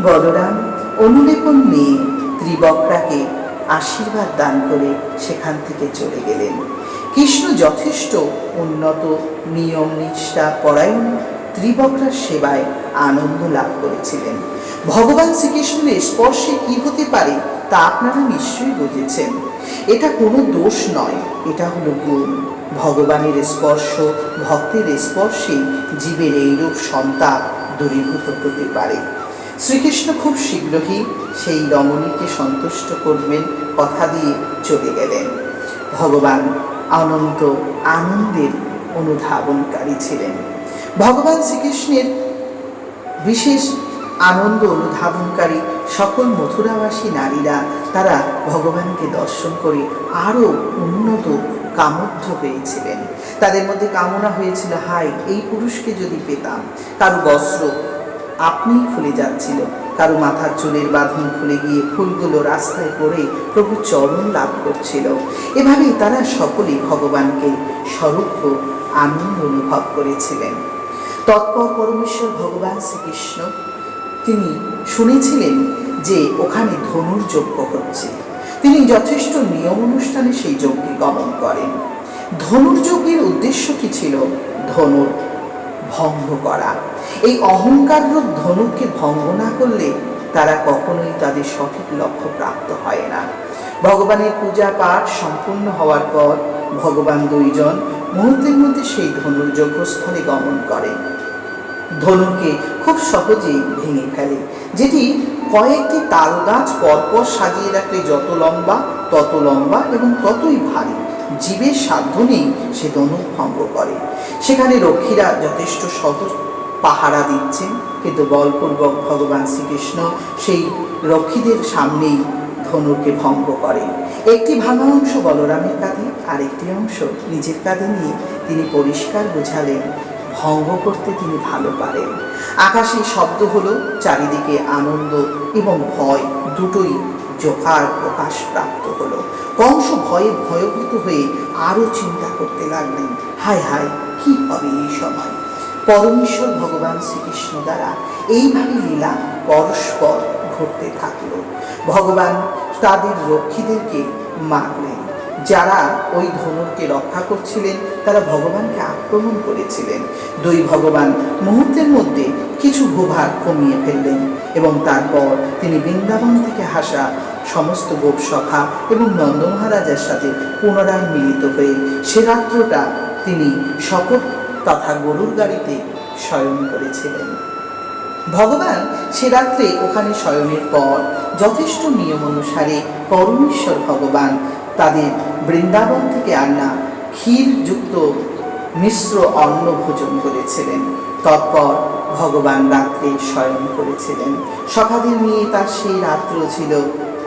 Speaker 1: বলরাম অনুলেপন নিয়ে ত্রিবক্রাকে আশীর্বাদ দান করে সেখান থেকে চলে গেলেন। কৃষ্ণ যথেষ্ট উন্নত নিয়ম নিষ্ঠা পরায়ণ ত্রিবক্রার সেবায় আনন্দ লাভ করেছিলেন। ভগবান শ্রীকৃষ্ণের স্পর্শে কি হতে পারে তা আপনারা নিশ্চয়ই বুঝেছেন। এটা কোনো দোষ নয়, এটা হলো গুণ। ভগবানের স্পর্শ, ভক্তের স্পর্শে জীবের এইরূপ সন্তাপ দূরীভূত হতে পারে। শ্রীকৃষ্ণ খুব শীঘ্রই সেই রমণীকে সন্তুষ্ট করবেন কথা দিয়ে চলে গেলেন। ভগবান অনন্ত আনন্দের অনুধাবনকারী ছিলেন। ভগবান শ্রীকৃষ্ণের বিশেষ আনন্দ অনুধাবনকারী সকল মথুরাবাসী নারীরা তারা ভগবানকে দর্শন করে আরও উন্নত কামুগ্ধ হয়েছিলেন। তাদের মধ্যে কামনা হয়েছিল, হায় এই পুরুষকে যদি পেতাম। কারো বস্ত্র আপনিই খুলে যাচ্ছিল, কারো মাথার চুলের বাঁধন খুলে গিয়ে ফুলগুলো রাস্তায় পড়ে প্রভু চরণ লাভ করছিল। এভাবেই তারা সকলেই ভগবানকে স্বরূপ আনন্দ অনুভব করেছিলেন। তৎপর পরমেশ্বর ভগবান শ্রীকৃষ্ণ তিনি শুনেছিলেন যে ওখানে ধনুর যজ্ঞ হচ্ছে। তিনি যথেষ্ট নিয়ম অনুষ্ঠানে সেই যজ্ঞে গমন করেন। ধনুর যজ্ঞের উদ্দেশ্য কি ছিল? ধনুর ভঙ্গ করা। এই অহংকাররূপ ধনুকে ভঙ্গ না করলে তারা কখনোই তাদের সঠিক লক্ষ্য প্রাপ্ত হয় না। ভগবানের পূজা পাঠ সম্পূর্ণ হওয়ার পর ভগবান দুইজন মুহূর্তের মধ্যে সেই ধনুর যজ্ঞস্থলে গমন করেন। ধনুকে খুব সহজেই ভেঙে ফেলে, যেটি কয়েকটি তাল গাছ পরপর সাজিয়ে রাখলে যত লম্বা তত লম্বা এবং ততই ভারী। জীবের সাধ্য নেই সে ধনুক ভঙ্গ করে। সেখানে রক্ষীরা যথেষ্ট সতর্ক পাহারা দিচ্ছেন, কিন্তু বলপূর্বক ভগবান শ্রীকৃষ্ণ সেই রক্ষীদের সামনেই ধনুকে ভঙ্গ করেন। একটি ভাঙা অংশ বলরামের কাঁধে আর একটি অংশ নিজের কাঁধে নিয়ে তিনি পরিষ্কার বোঝালেন ভঙ্গ করতে তিনি ভালো পারেন। আকাশে শব্দ হলো, চারিদিকে আনন্দ এবং ভয় দুটোই জোখার প্রকাশ প্রাপ্ত হলো। কংস ভয়ে ভয়ভীত হয়ে আরও চিন্তা করতে লাগলেন, হায় হায় কি হবে এই সময়। পরমেশ্বর ভগবান শ্রীকৃষ্ণ দ্বারা এইভাবে লীলা পরস্পর ঘটতে থাকল। ভগবান তাদের রক্ষীদেরকে মারলেন। যারা ওই ধনুরকে রক্ষা করছিলেন তারা ভগবানকে আক্রমণ করেছিলেন। দুই ভগবান মুহূর্তের মধ্যে কিছু ভূভার কমিয়ে ফেললেন এবং তারপর তিনি বৃন্দাবন থেকে হাসা সমস্ত গোপসখা এবং নন্দ মহারাজের সাথে পুনরায় মিলিত হয়ে সে রাত্রটা তিনি শকট তথা গরুর গাড়িতে শয়ন করেছিলেন। ভগবান সে রাত্রে ওখানে শয়নের পর যথেষ্ট নিয়ম অনুসারে পরমেশ্বর ভগবান তাদের বৃন্দাবন থেকে আনা ক্ষীরযুক্ত মিশ্র অন্ন ভোজন করেছিলেন। তৎপর ভগবান রাত্রে শয়ন করেছিলেন। সখাদের নিয়ে তার সেই রাত্র ছিল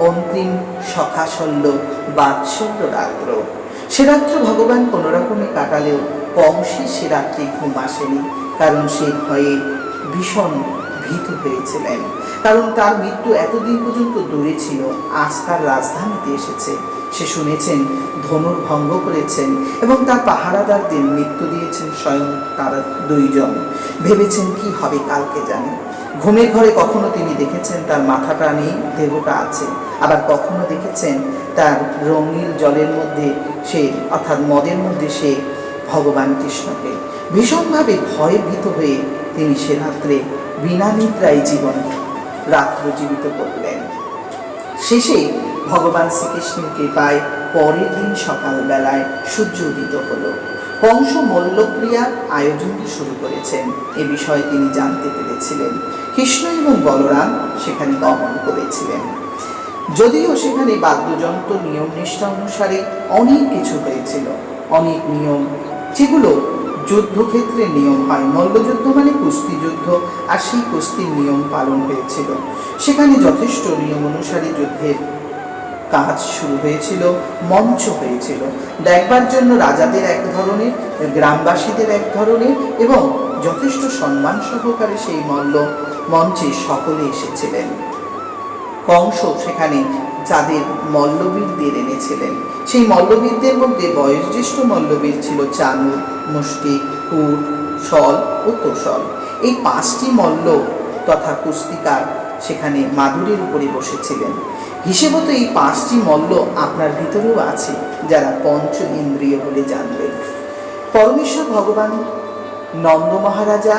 Speaker 1: অন্তিম সখাশল্য বাৎসল্য রাত্র। সে রাত্র ভগবান কোনো রকমে কাটালেও কংসের সে রাত্রে ঘুম আসেনি, কারণ সে ভয়ে ভীষণ ভীত হয়েছিলেন। কারণ তার মৃত্যু এতদিন পর্যন্ত দূরে ছিল, আজ তার রাজধানীতে এসেছে। সে শুনেছেন ধনুর ভঙ্গ করেছেন এবং তার পাহারাদারদের মৃত্যু দিয়েছেন স্বয়ং তারা দুইজন। ভেবেছেন কি হবে কালকে জানে। ঘুমের ঘরে কখনো তিনি দেখেছেন তার মাথাটা নেই, দেহটা আছে। আবার কখনো দেখেছেন তার রঙিন জলের মধ্যে সে অর্থাৎ মদের মধ্যে সে ভগবান কৃষ্ণকে। ভীষণভাবে ভয়ে ভীত হয়ে তিনি সে রাত্রে বিনা নিদ্রায় জীবন রাত্র জীবিত করলেন। শেষে ভগবান শ্রীকৃষ্ণের কৃপায় পরের দিন সকালবেলায় সূর্য উদিত হল। কংস মল্লক্রিয়ার আয়োজন শুরু করেছেন, এ বিষয়ে তিনি জানতে পেরেছিলেন। কৃষ্ণ এবং বলরাম সেখানে গমন করেছিলেন। যদিও সেখানে বাদ্যযন্ত্র নিয়ম নিষ্ঠা অনুসারে অনেক কিছু হয়েছিল, অনেক নিয়ম যেগুলো যুদ্ধক্ষেত্রে নিয়ম হয়। মল্লযুদ্ধ মানে কুস্তি যুদ্ধ, আর সেই কুস্তির নিয়ম পালন হয়েছিল। সেখানে যথেষ্ট নিয়ম অনুসারে যুদ্ধের কাজ শুরু হয়েছিল, মঞ্চ হয়েছিল। দেখবার জন্য রাজাদের এক ধরনের, গ্রামবাসীদের এক ধরনের এবং যথেষ্ট সম্মান সহকারে সেই মঞ্চে সকলে এসেছিলেন। কংস সেখানে যাদের মল্লবীরদের এনেছিলেন, সেই মল্লবীরদের মধ্যে বয়োজ্যেষ্ঠ মল্লবীর ছিল চানুর, মুষ্টিক, কুট, শল ও তোষল। এই 5টি মল্ল তথা কুস্তিকার সেখানে মাদুরের উপরে বসেছিলেন। হিসেবত এই 5টি মল্ল আপনার ভিতরেও আছে, যারা পঞ্চ ইন্দ্রিয় বলে জানবেন। পরমেশ্বর ভগবান নন্দ মহারাজা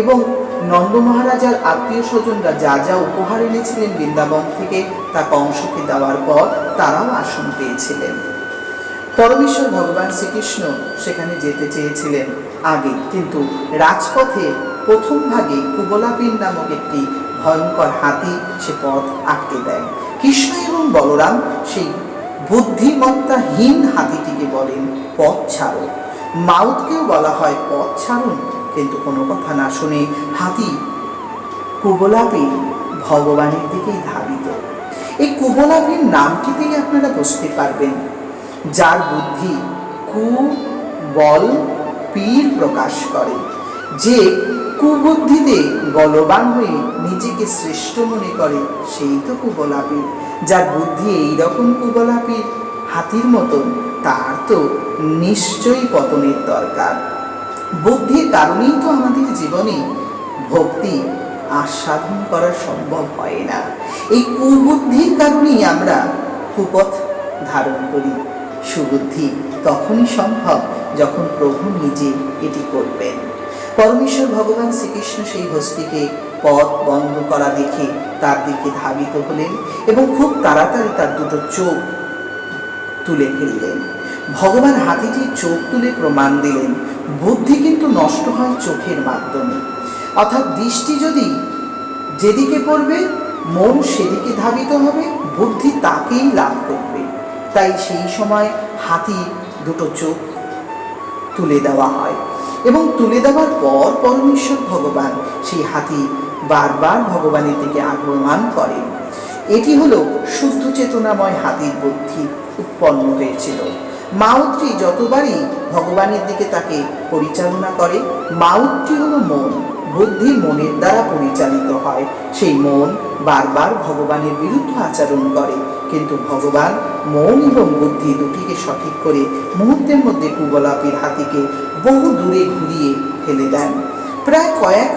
Speaker 1: এবং নন্দ মহারাজার আত্মীয় স্বজনরা যা যা উপহার এনেছিলেন বৃন্দাবন থেকে, তা কংসকে দেওয়ার পর তারাও আসন পেয়েছিলেন। পরমেশ্বর ভগবান শ্রীকৃষ্ণ সেখানে যেতে চেয়েছিলেন আগে, কিন্তু রাজপথে প্রথম ভাগে কুবলাপীর নামক একটি ভয়ঙ্কর হাতি সে পথ আটকে দেয়। কৃষ্ণ এবং বলরাম সেই বুদ্ধিমত্তাহীন হাতিটিকে বলেন পথ ছাড়ো। মাউতকেও বলা হয় পথ ছাড়ুন, কিন্তু কোনো কথা না শুনে হাতি কুবলাপী ভগবানের দিকেই ধাবিত। এই কুবলাপীর নামটিতেই আপনারা বুঝতে পারবেন যার বুদ্ধি কু বল পীর প্রকাশ করে, যে কুবুদ্ধিতে বলবান হয়ে নিজেকে শ্রেষ্ঠ মনে করে, সেই তো কুবলাপীর। যার বুদ্ধি এইরকম কুবলাপীর হাতির মতন, তার তো নিশ্চয়ই পতনের দরকার। বুদ্ধির কারণেই তো আমাদের জীবনে ভক্তি আস্বাদন করা সম্ভব হয় না। এই কুবুদ্ধির কারণেই আমরা কুপথ ধারণ করি। সুবুদ্ধি তখনই সম্ভব যখন প্রভু নিজে এটি করবেন। পরমেশ্বর ভগবান শ্রীকৃষ্ণ সেই হস্তিকে পথ বন্ধ করা দেখে তার দিকে ধাবিত হলেন এবং খুব তাড়াতাড়ি তার দুটো চোখ তুলে ফেললেন। ভগবান হাতিটির চোখ তুলে প্রমাণ দিলেন বুদ্ধি কিন্তু নষ্ট হয় চোখের মাধ্যমে, অর্থাৎ দৃষ্টি যদি যেদিকে পড়বে মন সেদিকে ধাবিত হবে, বুদ্ধি তাকেই লাভ করবে। তাই সেই সময় হাতির দুটো চোখ তুলে দেওয়া হয় এবং তুলে দেওয়ার পর পরমেশ্বর ভগবান সেই হাতি বারবার ভগবানের দিকে আক্রমণ করেন। এটি হলো শুদ্ধ চেতনাময় হাতির বুদ্ধি উৎপন্ন হয়েছিল। মাউতটি যতবারই ভগবানের দিকে তাকে পরিচালনা করে, মাউতটি হলো মন, বুদ্ধি মনের দ্বারা পরিচালিত হয়। সেই মন বারবার ভগবানের বিরুদ্ধে আচরণ করে, কিন্তু ভগবান মন এবং বুদ্ধি দুটিকে সঠিক করে মুহূর্তের মধ্যে কুবলাপীর হাতিকে বহু দূরে ঘুরিয়ে ফেলে দেন। প্রায় কয়েক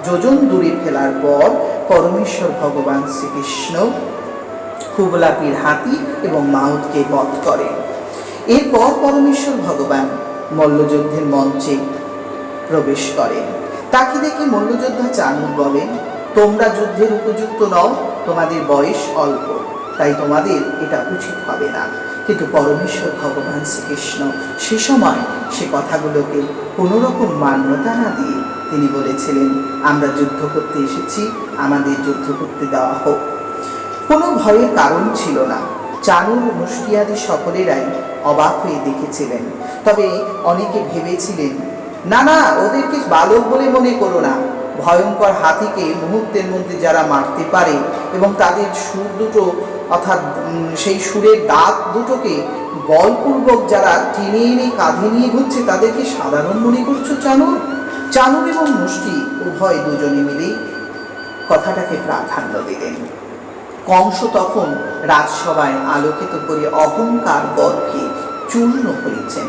Speaker 1: যোজন দূরে ফেলার পর পরমেশ্বর ভগবান শ্রীকৃষ্ণ কুবলাপীর হাতি এবং মাউতকে বধ করেন। এরপর পরমেশ্বর ভগবান মল্লযুদ্ধের মঞ্চে প্রবেশ করেন। তাকে দেখে মল্লযোদ্ধা চানুর বলেন, তোমরা যুদ্ধের উপযুক্ত নও, তোমাদের বয়স অল্প, তাই তোমাদের এটা উচিত হবে না। কিন্তু পরমেশ্বর ভগবান শ্রীকৃষ্ণ সে সময় সে কথাগুলোকে কোনো রকম মান্যতা না দিয়ে তিনি বলেছিলেন, আমরা যুদ্ধ করতে এসেছি, আমাদের যুদ্ধ করতে দেওয়া হোক। কোনো ভয়ের কারণ ছিল না। চানুর মুষ্টিয়াদি সকলেরাই অবাক হয়ে দেখেছিলেন। তবে অনেকে ভেবেছিলেন, না না, ওদেরকে বালক বলে মনে করো না। ভয়ঙ্কর হাতিকে মুহূর্তের মধ্যে যারা মারতে পারে এবং তাদের সুর দুটো অর্থাৎ সেই সুরের দাঁত দুটোকে বলপূর্বক যারা টেনে এনে কাঁধে নিয়ে ঘুরছে, তাদেরকে সাধারণ মনে করছো চানুর? চানুর এবং মুষ্টি উভয় দুজনে মিলেই কথাটাকে প্রাধান্য দিলেন। কংস তখন রাজসভায় আলোকিত করে অহংকার গর্ভে চূর্ণ হয়েছেন।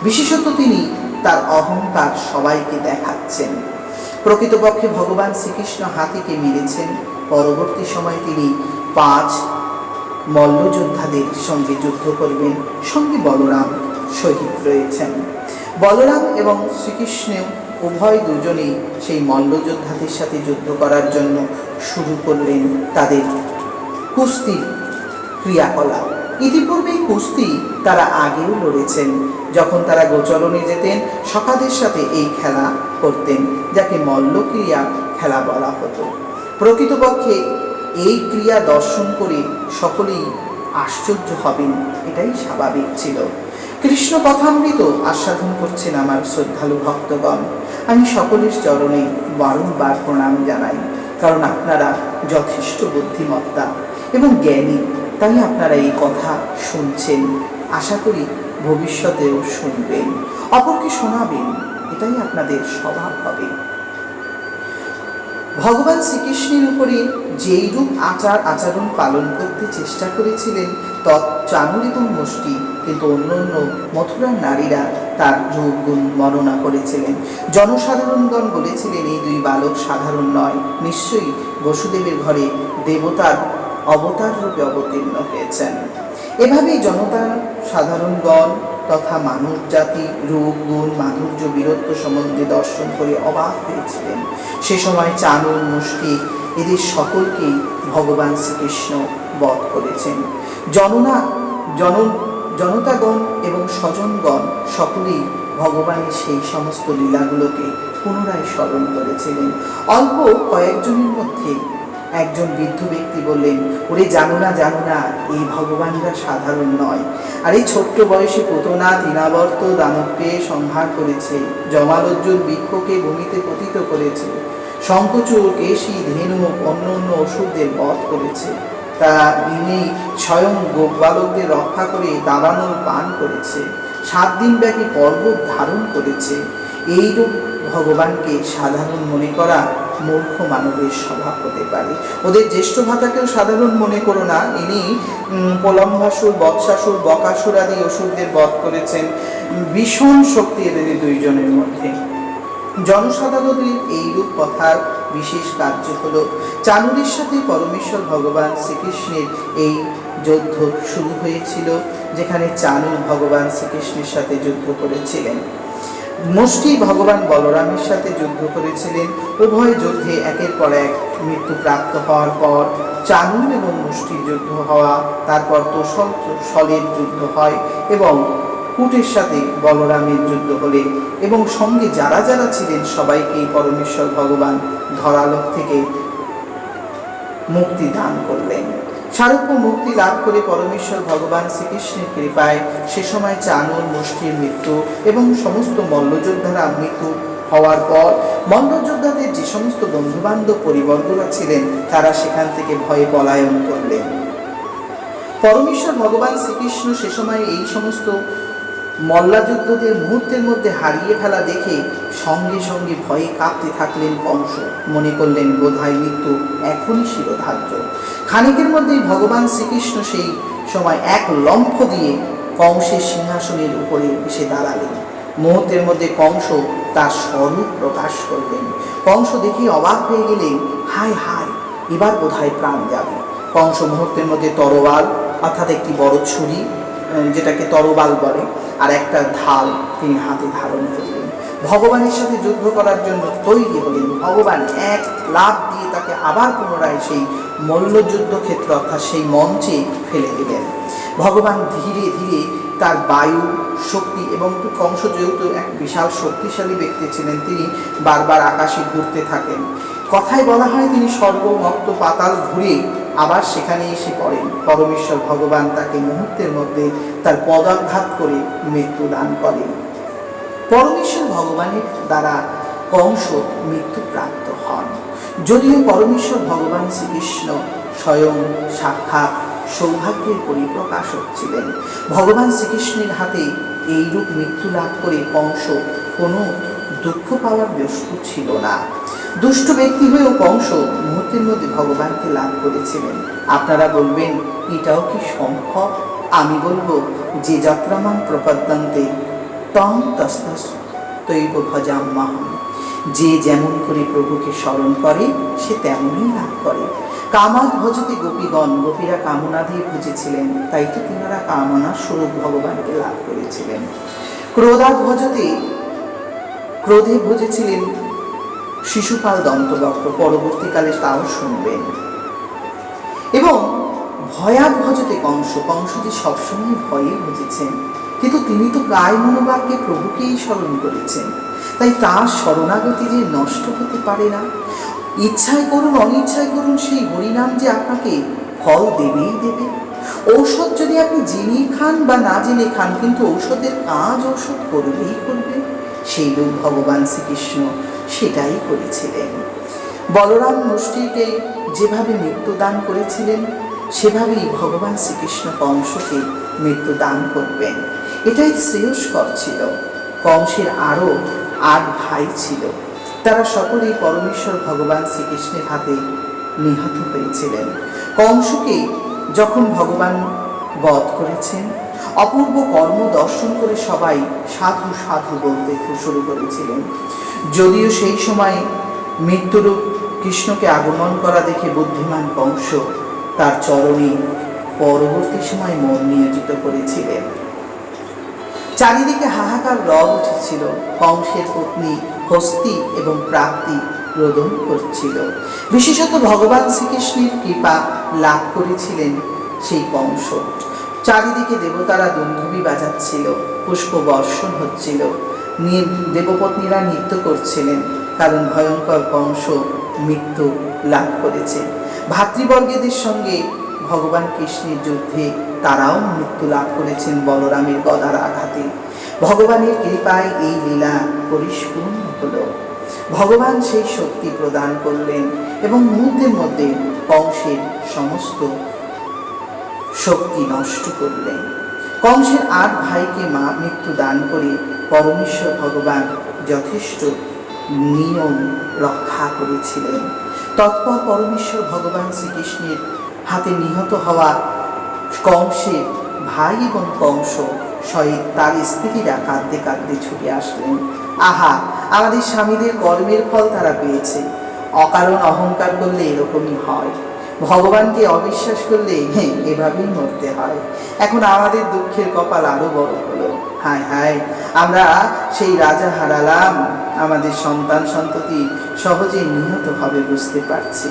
Speaker 1: বিশেষত তিনি তার অহংকার সবাইকে দেখাচ্ছেন। প্রকৃতপক্ষে ভগবান শ্রীকৃষ্ণ হাতিকে মেরেছেন। পরবর্তী সময় তিনি 5 মল্লযোদ্ধাদের সঙ্গে যুদ্ধ করবেন। সঙ্গে বলরাম শহীদ রয়েছেন। বলরাম এবং শ্রীকৃষ্ণ উভয় দুজনেই সেই মল্লযোদ্ধাদের সাথে যুদ্ধ করার জন্য শুরু করলেন তাদের কুস্তির ক্রিয়াকলাপ। ইতিপূর্বে কুস্তি তারা আগেও লড়েছেন। যখন তারা গোচরণে যেতেন, সখাদের সাথে এই খেলা করতেন, যাকে মল্লক্রিয়া খেলা বলা হতো। প্রকৃতপক্ষে এই ক্রিয়া দর্শন করে সকলেই আশ্চর্য হবেন, এটাই স্বাভাবিক ছিল। কৃষ্ণ কথামৃত আস্বাদন করছেন আমার শ্রদ্ধালু ভক্তগণ। আমি সকলের চরণে বারংবার প্রণাম জানাই, কারণ আপনারা যথেষ্ট বুদ্ধিমত্তা এবং জ্ঞানী, তাই আপনারা এই কথা শুনছেন। আশা করি ভবিষ্যতেও শুনবেন, অপরকে শোনাবেন, এটাই আপনাদের স্বভাব হবে। ভগবান শ্রীকৃষ্ণের উপরে যেই রূপ আচার আচরণ পালন করতে চেষ্টা করেছিলেন চানুর এবং মুষ্টি, কিন্তু অন্য অন্য মথুরার নারীরা তার রূপ গুণ বর্ণনা করেছিলেন। জনসাধারণগণ বলেছিলেন এই দুই বালক সাধারণ নয়, নিশ্চয়ই বসুদেবের ঘরে দেবতার অবতার রূপে অবতীর্ণ হয়েছেন। এভাবেই জনতা সাধারণগণ তথা মানব জাতি রূপ গুণ মাধুর্য বীরত্ব সম্বন্ধে দর্শন করে অবাক হয়েছিলেন। সে সময় চানুর মুষ্টি এদের সকলকেই ভগবান শ্রীকৃষ্ণ বধ করেছেন। জনতাগণ এবং স্বজনগণ সকলেই ভগবানের সেই সমস্ত লীলাগুলোকে পুনরায় স্মরণ করেছিলেন। অল্প কয়েকজনের মধ্যে একজন বৃদ্ধ ব্যক্তি বললেন, ওরে জানো না এই ভগবানরা সাধারণ নয়। আর এই ছোট্ট বয়সে পুতনা তৃণাবর্ত দানবকে সংহার করেছে, জমালজ্জুর বৃক্ষকে ভূমিতে পতিত করেছে, শঙ্খচূড় কেশী ধেনু অন্য অন্য অসুরদের বধ করেছে। তা ইনি স্বয়ং গোপবালকদের রক্ষা করে দাবানল পান করেছে, 7 দিন ব্যাপী পর্বত ধারণ করেছে। এইরূপ ভগবানকে সাধারণ মনে করা মূর্খ মানবের স্বভাব হতে পারে। ওদের জ্যেষ্ঠ ভ্রাতাকেও সাধারণ মনে করো না, ইনি প্রলম্বাসুর, বৎসাসুর, বকাসুর আদি অসুরদের বধ করেছেন। ভীষণ শক্তি এদের দুইজনের মধ্যে। জনসাধারণের এইরূপ কথার বিশেষ কার্য হল চানুরের সাথে পরমেশ্বর ভগবান শ্রীকৃষ্ণের এই যুদ্ধ শুরু হয়েছিল, যেখানে চানু ভগবান শ্রীকৃষ্ণের সাথে যুদ্ধ করেছিলেন। মুষ্টি ভগবান বলরামের সাথে যুদ্ধ করেছিলেন। উভয় যুদ্ধে একের পর এক মৃত্যু প্রাপ্ত হওয়ার পর চানুর এবং মুষ্টির যুদ্ধ হওয়া, তারপর তোষলের যুদ্ধ হয় এবং কুটের সাথে বলরামের যুদ্ধ হলে এবং সঙ্গে যারা যারা ছিলেন সবাইকেই পরমেশ্বর ভগবান ধরালোক থেকে মুক্তি দান করলেন। সারূপ্য মুক্তি লাভ করে পরমেশ্বর ভগবান শ্রীকৃষ্ণের কৃপায় সে সময় চানুর মুষ্টির মৃত্যু এবং সমস্ত মল্লযোদ্ধারা মৃত্যু হওয়ার পর মল্লযোদ্ধাদের যে সমস্ত বন্ধুবান্ধব পরিবর্গরা ছিলেন তারা সেখান থেকে ভয়ে পলায়ন করলেন। পরমেশ্বর ভগবান শ্রীকৃষ্ণ সে সময় এই সমস্ত মল্লাযুদ্ধদের মুহূর্তের মধ্যে হারিয়ে ফেলা দেখে সঙ্গে সঙ্গে ভয়ে কাঁপতে থাকলেন কংস। মনে করলেন বোধহয় মৃত্যু এখনই শিরোধার্য। খানিকের মধ্যেই ভগবান শ্রীকৃষ্ণ সেই সময় এক লম্ফ দিয়ে কংসের সিংহাসনের উপরে এসে দাঁড়ালেন। মুহূর্তের মধ্যে কংস তার স্বরূপ প্রকাশ করলেন। কংস দেখে অবাক হয়ে গেলেন, হায় হায়, এবার বোধহয় প্রাণ যাবে। কংস মুহূর্তের মধ্যে তরোয়াল অর্থাৎ একটি বড় ছুরি, যেটাকে তরোয়াল বলে, আর একটা ঢাল তিনি হাতে ধারণ করলেন। ভগবানের সাথে যুদ্ধ করার জন্য তৈরি হলেন। ভগবান এক লাফ দিয়ে তাকে আবার পুনরায় সেই মল্লযুদ্ধ ক্ষেত্র অর্থাৎ সেই মঞ্চে ফেলে দিলেন। ভগবান ধীরে ধীরে তার বায়ু শক্তি এবং কংস যেহেতু এক বিশাল শক্তিশালী ব্যক্তি ছিলেন, তিনি বারবার আকাশে ঘুরতে থাকেন। কথায় বলা হয় তিনি স্বর্গ মর্ত পাতাল ঘুরে আবার সেখানে এসে পড়েন। পরমেশ্বর ভগবান তাকে মুহূর্তের মধ্যে তার পদাঘাত করে মৃত্যু দান করেন। পরমেশ্বর ভগবানের দ্বারা কংস মৃত্যু প্রাপ্ত হন। যদিও পরমেশ্বর ভগবান শ্রীকৃষ্ণ স্বয়ং সাক্ষাৎ সৌভাগ্যের পরিপ্রকাশক ছিলেন, ভগবান শ্রীকৃষ্ণের হাতে এইরূপ মৃত্যু লাভ করে কংস কোনো দুঃখ পাওয়ার বস্তু ছিল না। দুষ্ট ব্যক্তি হয়েও কংস মুহূর্তের মধ্যে ভগবানকে লাভ করেছিলেন। আপনারা বলবেন এটাও কি সম্ভব? আমি বলবো যে যাত্রামান প্রপদ্যন্তে তং তস্তস তৈব ভজাম্যহম। যে যেমন করে প্রভুকে স্মরণ করে সে তেমনই লাভ করে। কামাদ ভজতে গোপীগণ, গোপীরা কামনা দিয়ে ভুজেছিলেন, তাই তো তিনারা কামনার স্বরূপ ভগবানকে লাভ করেছিলেন। ক্রোধাদ ভজতে, ক্রোধে ভজেছিলেন শিশুপাল দন্তবক্র, পরবর্তীকালে তাও শুনবেন। এবং ভয়াদ ভজতে কংস, কংস যে সবসময় ভয়ে ভজেছেন, কিন্তু তিনি তো গায়ে মনোবাক্যে প্রভুকেই স্মরণ করেছেন, তাই তার শরণাগতি যে নষ্ট হতে পারে না। ইচ্ছায় করুন অনিচ্ছায় করুন সেই হরিনাম যে আপনাকে ফল দেবেই দেবে। ঔষধ যদি আপনি জেনে খান বা না জেনে খান, কিন্তু ঔষধের কাজ ঔষধ করবেই করবে। সেই রূপ ভগবান শ্রীকৃষ্ণ সেটাই করেছিলেন। বলরাম মুষ্টিকে যেভাবে মৃত্যুদান করেছিলেন সেভাবেই ভগবান শ্রীকৃষ্ণ কংসকে মৃত্যুদান করবেন। এটাই শ্রেয়স্কর ছিল। কংসের আরও 8 ভাই ছিল। তারা সকলেই পরমেশ্বর ভগবান শ্রীকৃষ্ণের হাতে নিহত হয়েছিলেন। কংসকে যখন ভগবান বধ করেছেন, অপূর্ব কর্ম দর্শন করে সবাই সাধু সাধু বলতে শুরু করেছিলেন। যদিও সেই সময় মৃত্যুরূপ কৃষ্ণকে আগমন করা দেখে বুদ্ধিমান কংস তার চরণে পরবর্তী সময় মন নিয়োজিত করেছিলেন। চারিদিকে হাহাকার রব উঠেছিল। কংসের পত্নী হস্তি এবং প্রাপ্তি রোদন করছিল। বিশেষত ভগবান শ্রীকৃষ্ণের কৃপা লাভ করেছিলেন সেই কংস। চারিদিকে দেবতারা দুন্দুভি বাজাচ্ছিল, পুষ্প বর্ষণ হচ্ছিল, দেবপত্নীরা নৃত্য করছিলেন, কারণ ভয়ঙ্কর কংস মৃত্যু লাভ করেছে। ভাতৃবর্গেদের সঙ্গে ভগবান কৃষ্ণের যুদ্ধে তারাও মৃত্যু লাভ করেছেন বলরামের গদার আঘাতে। ভগবানের কৃপায় এই লীলা পরিপূর্ণ হল। ভগবান সেই শক্তি প্রদান করলেন এবং মুহূর্তের মধ্যে কংসের সমস্ত শক্তি নষ্ট করলেন। কংসের 8 ভাইকে মৃত্যু দান করে পরমেশ্বর ভগবান যথেষ্ট নিয়ম রক্ষা করেছিলেন। তৎপর পরমেশ্বর ভগবান শ্রীকৃষ্ণের হাতে নিহত হওয়া কংসের ভাই এবং কংস সহিত তার স্ত্রীরা কাঁদতে কাঁদতে ছুটে আসলেন। আহা, আমাদের স্বামীদের কর্মের ফল তারা পেয়েছে। অকারণ অহংকার করলে এরকমই হয়, ভগবানকে অবিশ্বাস করলে এভাবেই মরতে হয়। এখন আমাদের দুঃখের কপাল আরো বড় হলো। হায় হায়, আমরা সেই রাজা হারালাম, আমাদের সন্তান সন্ততি সহজেই নিহত হবে বুঝতে পারছি।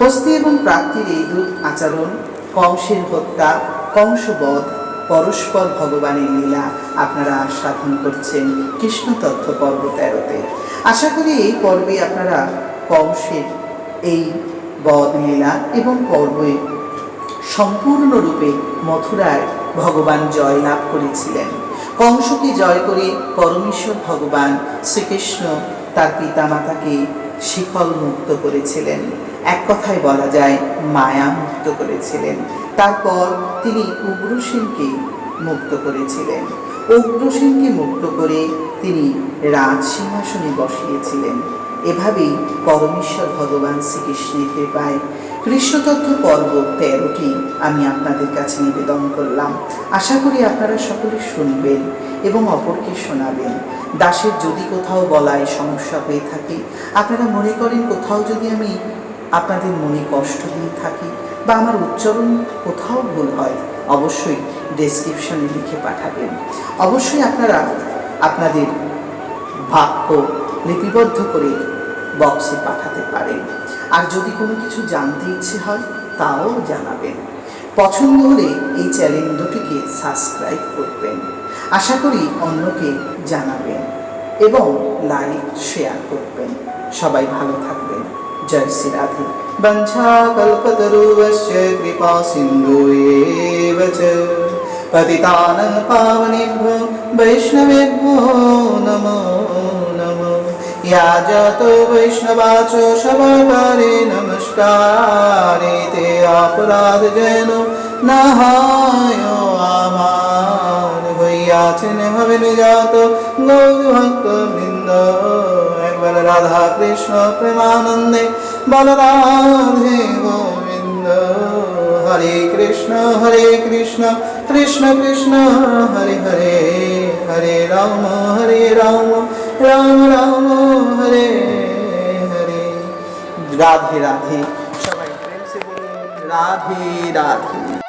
Speaker 1: হস্তি এবং প্রাপ্তির এই দুই আচরণ, কংসের হত্যা, কংসবধ, পরস্পর ভগবানের লীলা আপনারা সাধন করছেন কৃষ্ণ তত্ত্ব পর্ব 13-তে। আশা করি এই পর্বে আপনারা কংসের এই বধ লীলা এবং পর্বে সম্পূর্ণরূপে মথুরায় ভগবান জয় লাভ করেছিলেন। কংসকে জয় করে পরমেশ্বর ভগবান শ্রীকৃষ্ণ তার পিতামাতাকে শিকল মুক্ত করেছিলেন। এক কথায় বলা যায় মায়া মুক্ত করেছিলেন। তারপর তিনি উগ্রসেনকে মুক্ত করেছিলেন। উগ্রসেনকে মুক্ত করে তিনি রাজ সিংহাসনে বসিয়েছিলেন। এভাবেই পরমেশ্বর ভগবান শ্রীকৃষ্ণের কৃপায় কৃষ্ণতত্ত্ব পর্ব 13টি আমি আপনাদের কাছে নিবেদন করলাম। আশা করি আপনারা সকলে শুনবেন এবং অপরকে শোনাবেন। দাসের যদি কোথাও বলায় সমস্যা হয়ে থাকে, আপনারা মনে করেন কোথাও যদি আমি আপনাদের মনে কষ্ট দিয়ে থাকি বা আমার উচ্চারণ কোথাও ভুল হয়, অবশ্যই ডেসক্রিপশনে লিখে পাঠাবেন। অবশ্যই আপনারা আপনাদের বাক্য লিপিবদ্ধ করে বক্সে পাঠাতে পারেন। আর যদি কোনো কিছু জানতে ইচ্ছে হয় তাও জানাবেন। পছন্দ হলে এই চ্যানেল দুটিকে সাবস্ক্রাইব করবেন। আশা করি অন্যকে জানাবেন এবং লাইক শেয়ার করবেন। সবাই ভালো থাকবেন। জয় শ্রী রাধে। বঞ্ছা কল্পতরুশ্চ কৃপা সিন্ধুয়েব চ পতিতানাং পাবনেভ্যো বৈষ্ণবেভ্যো নমো নমো। या जातो वैष्णवाचो शवकारे नमस्कारे ते अपराध जैनो नहायो आमान भैयाचन हमें जातो गौर भक्त वृंद। एक बार राधा कृष्ण प्रेमानंदे बल राधे गोविंद। हरे कृष्ण कृष्ण कृष्ण हरे हरे, हरे राम राम राम हरे हरे। राधे राधे। सबाई प्रेम से बोलो राधे राधे।